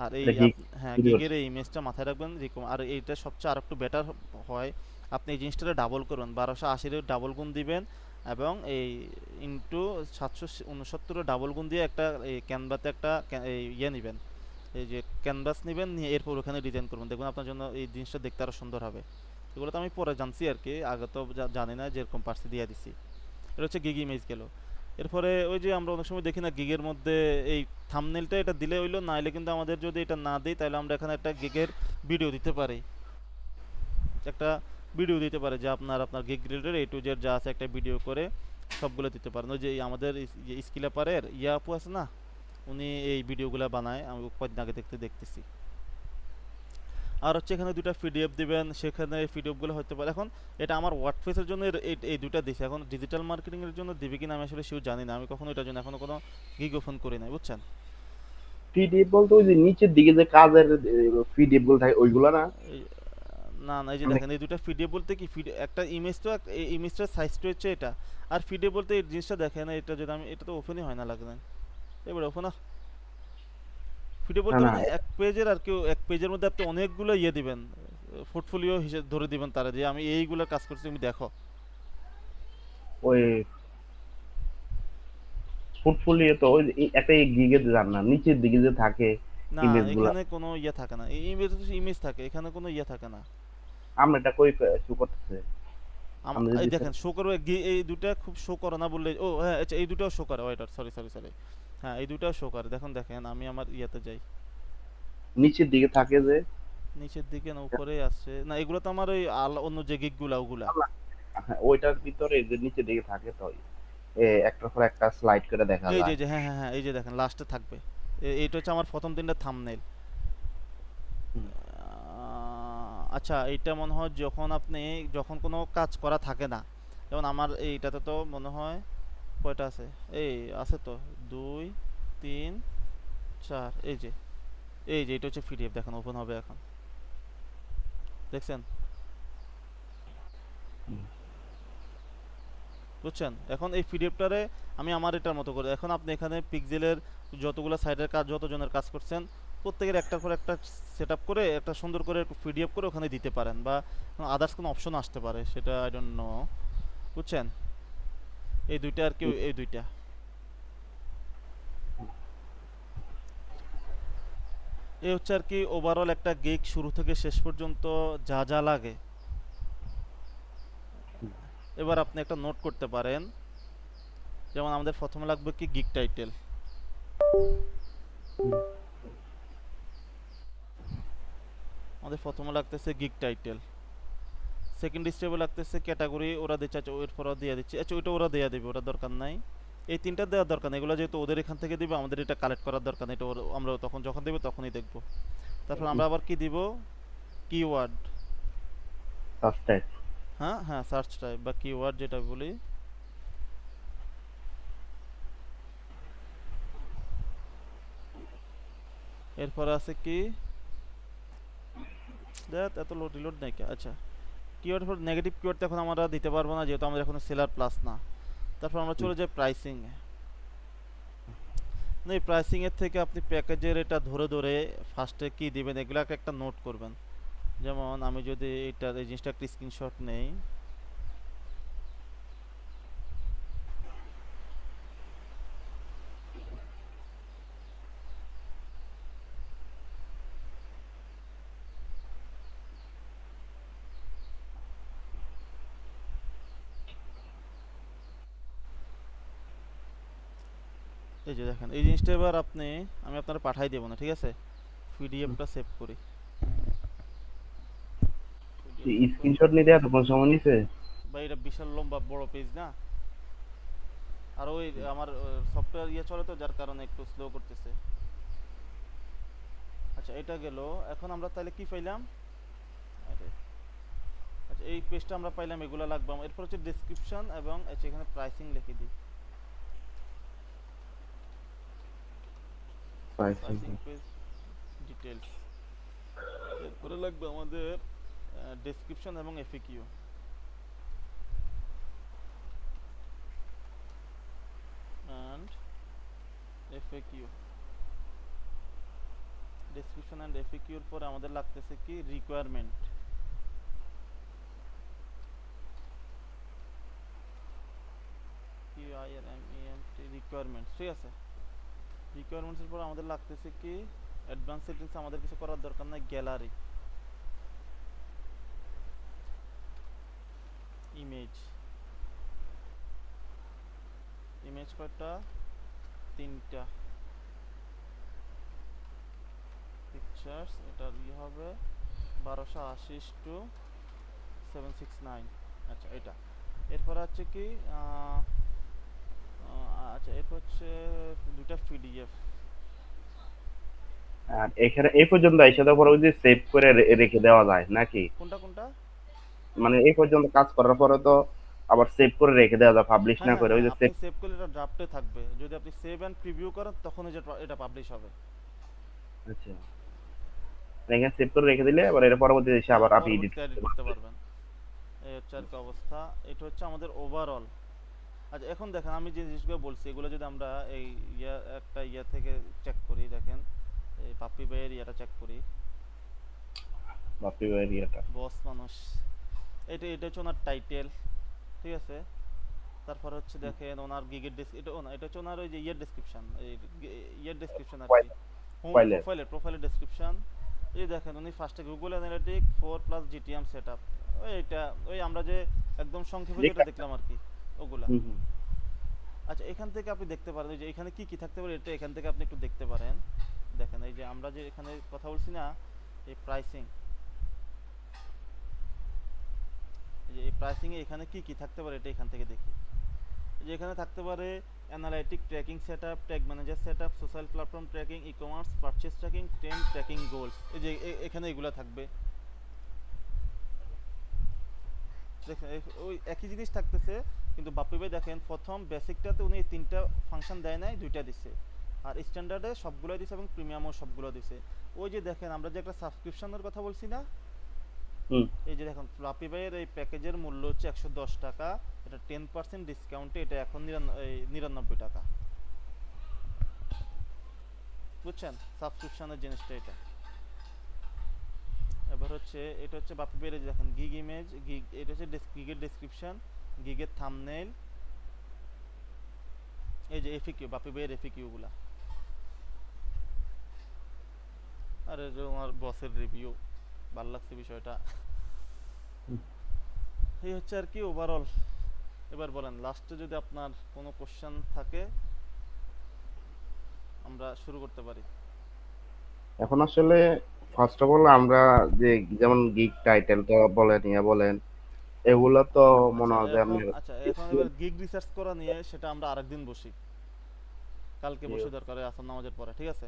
আর এই এটা গিগ হ্যাঁ তৈরি গিগের করছে। এই ইমেজটা মাথায় রাখবেন আর এইটা সবচেয়ে আর একটু বেটার হয়, আপনি এই জিনিসটা ডাবল করুন, 1280 ডাবল গুণ দিবেন এবং এই ইনটু 769 ডাবল গুণ দিয়ে একটা এই ক্যানভাতে একটা এই ইয়ে নেবেন, এই যে ক্যানভাস নেবেন, নিয়ে এরপর ওখানে ডিজাইন করবেন, দেখবেন আপনার জন্য এই জিনিসটা দেখতে আরো সুন্দর হবে। এগুলো তো আমি পরে জানছি আর কি, আগে তো জানি না, যেরকম পারছি দিয়ে দিছি। এটা হচ্ছে গিগ ইমেজ গেল। এরপরে ওই যে আমরা অনেক সময় দেখি না গিগের মধ্যে এই থাম্বনেলটা এটা দিলে হইলো, না হলে কিন্তু আমাদের যদি এটা না দিই তাহলে আমরা এখানে একটা গিগের ভিডিও দিতে পারি, একটা ভিডিও দিতে পারে যে আপনার gig related A to Z যা আছে একটা ভিডিও করে সবগুলো দিতে পারেন। ওই যে আমাদের স্কিলাপারের ইয়া আপু আছে না, উনি এই ভিডিওগুলো বানায়, আমি কয়েকদিন আগে দেখতেছি। আর হচ্ছে এখানে দুটা পিডিএফ দিবেন, সেখানে পিডিএফগুলো হতে পারে। এখন এটা আমার ওয়ার্ডপ্রেসের জন্য এই দুটা দিছে, এখন ডিজিটাল মার্কেটিং এর জন্য দিবে কিনা আমি আসলে শিওর জানি না, আমি কখনো এটার জন্য এখনো কোনো গিগ ওপেন করি নাই, বুঝছেন। পিডিএফ বলতে ওই যে নিচের দিকে যে কাজের পিডিএফ গুলো থাকে ওইগুলো না? এই না না, এই যে আমি দেখেন এই দুটা পিডিএফ বলতে কি, একটা ইমেজ তো এই ইমেজটার সাইজটা হচ্ছে এটা, আর পিডিএফ বলতে এই জিনিসটা দেখেন, এটা যদি আমি, এটা তো ওপেনই হয় না লাগবে, এবার ওপেন পিডিএফ না বলতে না মানে এক পেজের, আর কেউ এক পেজের মধ্যে আপনি অনেকগুলো ইয়ে দিবেন, পোর্টফোলিও হিসেবে ধরে দিবেন তারা, যে আমি এইগুলো কাজ করছি তুমি দেখো। ওই পোর্টফোলিও তো ওই একটা গিগে যান না, নিচের দিকে যে থাকে না ইমেজ গুলা। এখানে কোনো ইয়ে থাকে না, এই ইমেজ ইমেজ থাকে, এখানে কোনো ইয়ে থাকে না। আমরা এটা কই শো করতেছে? আমরা এই যদি দেখেন শো করবে, এই দুটা খুব শো করে না বললে, ও হ্যাঁ আচ্ছা এই দুটাও শো করে, ওয়েটার সরি সরি সরি, হ্যাঁ এই দুটাও শো করে, দেখুন দেখেন আমি আমার ইয়েতে যাই, নিচের দিকে থাকে যে, নিচের দিকে না উপরে আসছে না, এগুলো তো আমার ওই অন্য যে গিকগুলা ওগুলা। হ্যাঁ, ওইটার ভিতরে যে নিচের দিকে থাকে তো একটার পর একটা স্লাইড করে দেখা এই যায়। যে হ্যাঁ হ্যাঁ হ্যাঁ, এই যে দেখেন লাস্টে থাকবে, এইটা হচ্ছে আমার প্রথম দিনটা থাম্বনেল। হুম, আচ্ছা এইটা মনে হয় যখন আপনি, যখন কোনো কাজ করা থাকে না, যেমন আমার এইটাতে তো মনে হয় কয়টা আছে, এই আছে তো 2 3 4, এই যে এটা হচ্ছে পিডিএফ, দেখেন ওপেন হবে এখন, দেখছেন, হুম, বুঝছেন। এখন এই পিডিএফটারে আমি আমার এটার মতো করে, এখন আপনি এখানে পিক্সেলের যতগুলো সাইডের কাজ, যতজনের কাজ করছেন প্রত্যেকের একটার পর একটা সেট আপ করে একটা সুন্দর করে পিডিএফ করে ওখানে দিতে পারেন, বা আদার্স কোনো অপশন আসতে পারে, সেটা আই ডোন্ট নো, বুঝছেন। এই দুইটা আর কি, হুম, এই দুইটা, এই হচ্ছে আর কি ওভারঅল একটা গিগ শুরু থেকে শেষ পর্যন্ত যা যা লাগে। হুম, এবার আপনি একটা নোট করতে পারেন, যেমন আমাদের প্রথমে লাগবে কি গিগ টাইটেল, হুম, আমাদের প্রথমে লাগতেছে গিগ টাইটেল, সেকেন্ড স্টেপে লাগতেছে ক্যাটাগরি, ওরা দিচ্ছে, আচ্ছা ওর পর দিয়ে দিচ্ছে, আচ্ছা ওইটা ওরা দেয়া দেবে, ওটা দরকার নাই, এই তিনটা দেওয়ার দরকার নেই, এগুলো যেহেতু ওদের এখান থেকে দিবে আমাদের এটা কালেক্ট করার দরকার নেই, এটা আমরা তখন যখন দেবে তখনই দেখব। তারপর আমরা আবার কি দিব, কিওয়ার্ড, সাবস্টাইপ। হ্যাঁ হ্যাঁ সার্চ টাইপ বা কিওয়ার্ড যেটা বলি। এরপর আছে কি, দেখ এত লোড রিলোড নাই কে, আচ্ছা কিওয়ার্ড, ফর নেগেটিভ কিওয়ার্ড তো এখন আমরা দিতে পারবো না যেহেতু আমাদের এখন সেলার প্লাস না। তারপর আমরা চলে যাই প্রাইসিং এ, না এই প্রাইসিং এর থেকে আপনি প্যাকেজের এটা ধরে ধরে ফার্স্টে কি দিবেন এগুলাকে একটা নোট করবেন। যেমন আমি যদি এটা এই জিনিসটা একটা স্ক্রিনশট নেই, এই যে দেখেন এই জিনিসটা এবার আপনি, আমি আপনারা পাঠাই দেবো না ঠিক আছে, পিডিএফটা সেভ করি, পিডিএফটা, স্ক্রিনশট নিতে এতক্ষণ সময় নিছে? বা এটা বিশাল লম্বা বড় পেজ না, আর ওই আমার সফটওয়্যার ইয়ে চলে তো যার কারণে একটু স্লো করতেছে। আচ্ছা এটা গেল, এখন আমরা তাহলে কি পাইলাম, আরে, আচ্ছা এই পেজটা আমরা পাইলাম, এগুলো লাগবে এরপর হচ্ছে ডেসক্রিপশন এবং আচ্ছা এখানে প্রাইসিং লিখে দিই, প্রাইসিং। প্রাইসিং পেজ ডিটেলস, এরপরে লাগবে আমাদের ডেসক্রিপশন এবং F A Q, and F A Q, description and এফএকিউর পরে আমাদের লাগতেছে কি রিকোয়ারমেন্ট, রিকোয়ারমেন্ট, ঠিক আছে। রিকোয়ারমেন্টস এর পর আমাদের লাগতেছে কি অ্যাডভান্স সেটিংস, আমাদের কিছু করার দরকার নাই, গ্যালারি, ইমেজ, ইমেজ কয়টা, তিনটা, পিকচার্স এটার ই হবে 1280:769, আচ্ছা এটা। এরপর আছে কি আচ্ছা এরপর হচ্ছে দুইটা পিডিএফ। আর এখানে এই পর্যন্ত এসে দেওয়ার পরে ওই যে সেভ করে রেখে দেওয়া যায় নাকি? কোনটা কোনটা? মানে এই পর্যন্ত কাজ করার পরে তো আবার সেভ করে রেখে দেওয়া যায়, পাবলিশ হ্যাঁ না হ্যাঁ করে ওই হ্যাঁ, যে আপনি সেভ। সেভ করলে এটা ড্রাফটে থাকবে, যদি আপনি সেভ অ্যান্ড প্রিভিউ করেন তখন এটা পাবলিশ হবে। আচ্ছা, এখানে সেভ করে রেখে দিলে আবার এর পরবর্তীতে এসে হ্যাঁ আবার আপনি এডিট পরবর্তীতে এডিট করতে করতে পারবেন। পারবেন। এই হচ্ছে আর কি অবস্থা। এটা হচ্ছে আমাদের ওভারঅল। আচ্ছা এখন দেখেন আমি যে জিনিসগুলো বলছি এগুলো যদি আমরা এই একটা থেকে চেক করি, দেখেন এই পাপ্পি ভাইয়ের ইয়াটা চেক করি, বাপরে এরিয়াটা। বস মানুষ, এটা হচ্ছে ওনার টাইটেল, ঠিক আছে। তারপর হচ্ছে দেখেন ওনার গিগের এটা এটা হচ্ছে ওনার ওই যে ডেসক্রিপশন, এই ডেসক্রিপশন আর কি, হোম ফাইলের। প্রোফাইলের ডেসক্রিপশন। এই দেখেন উনি ফার্স্টে গুগল অ্যানালিটিক 4 + জিটিএম সেটআপ, ওই এটা ওই আমরা যে একদম সংক্ষেপে যেটা দেখলাম আর কি, ওগুলা। হুম হুম। আচ্ছা এখান থেকে আপনি দেখতে পারেন যে এখানে কি কি থাকতে পারে, এটা এখান থেকে আপনি একটু দেখতে পারেন। দেখেন এই যে আমরা যে এখানে কথা বলছি না, এই প্রাইসিং, এই যে এই প্রাইসিং এ এখানে কি কি থাকতে পারে এটা এখান থেকে দেখি। এই যে এখানে থাকতে পারে analytic tracking setup, tag manager setup, social platform tracking, e-commerce, purchase tracking, trend tracking goals, এই যে এখানে এগুলা থাকবে। দেখেন ওই একই জিনিস থাকতেছে, কিন্তু বাপ্পি ভাই দেখেন প্রথম বেসিকটাতে উনি এই তিনটা ফাংশন দেয় নাই, দুইটা দিছে, আর স্ট্যান্ডার্ডে সবগুলো দিছে এবং প্রিমিয়ামও সবগুলো দিছে। ওই যে দেখেন আমরা যে একটা সাবস্ক্রিপশনের কথা বলছি না, হুম। এই যে দেখুন বাপ্পি ভাইয়ের এই প্যাকেজের মূল্য হচ্ছে 110 টাকা, এটা 10% ডিসকাউন্টে এটা এখন 99 টাকা, বুঝছেন সাবস্ক্রিপশনের জিনিসটা এটা। এবার হচ্ছে এটা হচ্ছে বাপ্পি ভাইয়ের এই যে দেখেন গিগ ইমেজ, গিগ এটা হচ্ছে গিগের ডেসক্রিপশন, গিগের থাম্বনেইল, এই যে এফিকিউ বাপ্পি ভাইয়ের এফিকিউ গুলা, আর এই যে আমার বসের রিভিউ, ভালো লাগছে বিষয়টা। এই হচ্ছে আর কি ওভারঅল। এবার বলেন লাস্টে যদি আপনার কোনো কোশ্চেন থাকে আমরা শুরু করতে পারি। এখন আসলে ফার্স্ট অফ অল আমরা যে যেমন গিগ টাইটেলটা বলেন ইয়া বলেন, এগুলো তো মনে আচ্ছা হয় যে এখন আপনার আচ্ছা এখন এবার গিগ রিসার্চ করা নিয়ে সেটা আমরা আরেকদিন বসি, কালকে বসে দরকার হয় আসর নামাজের পরে, ঠিক আছে।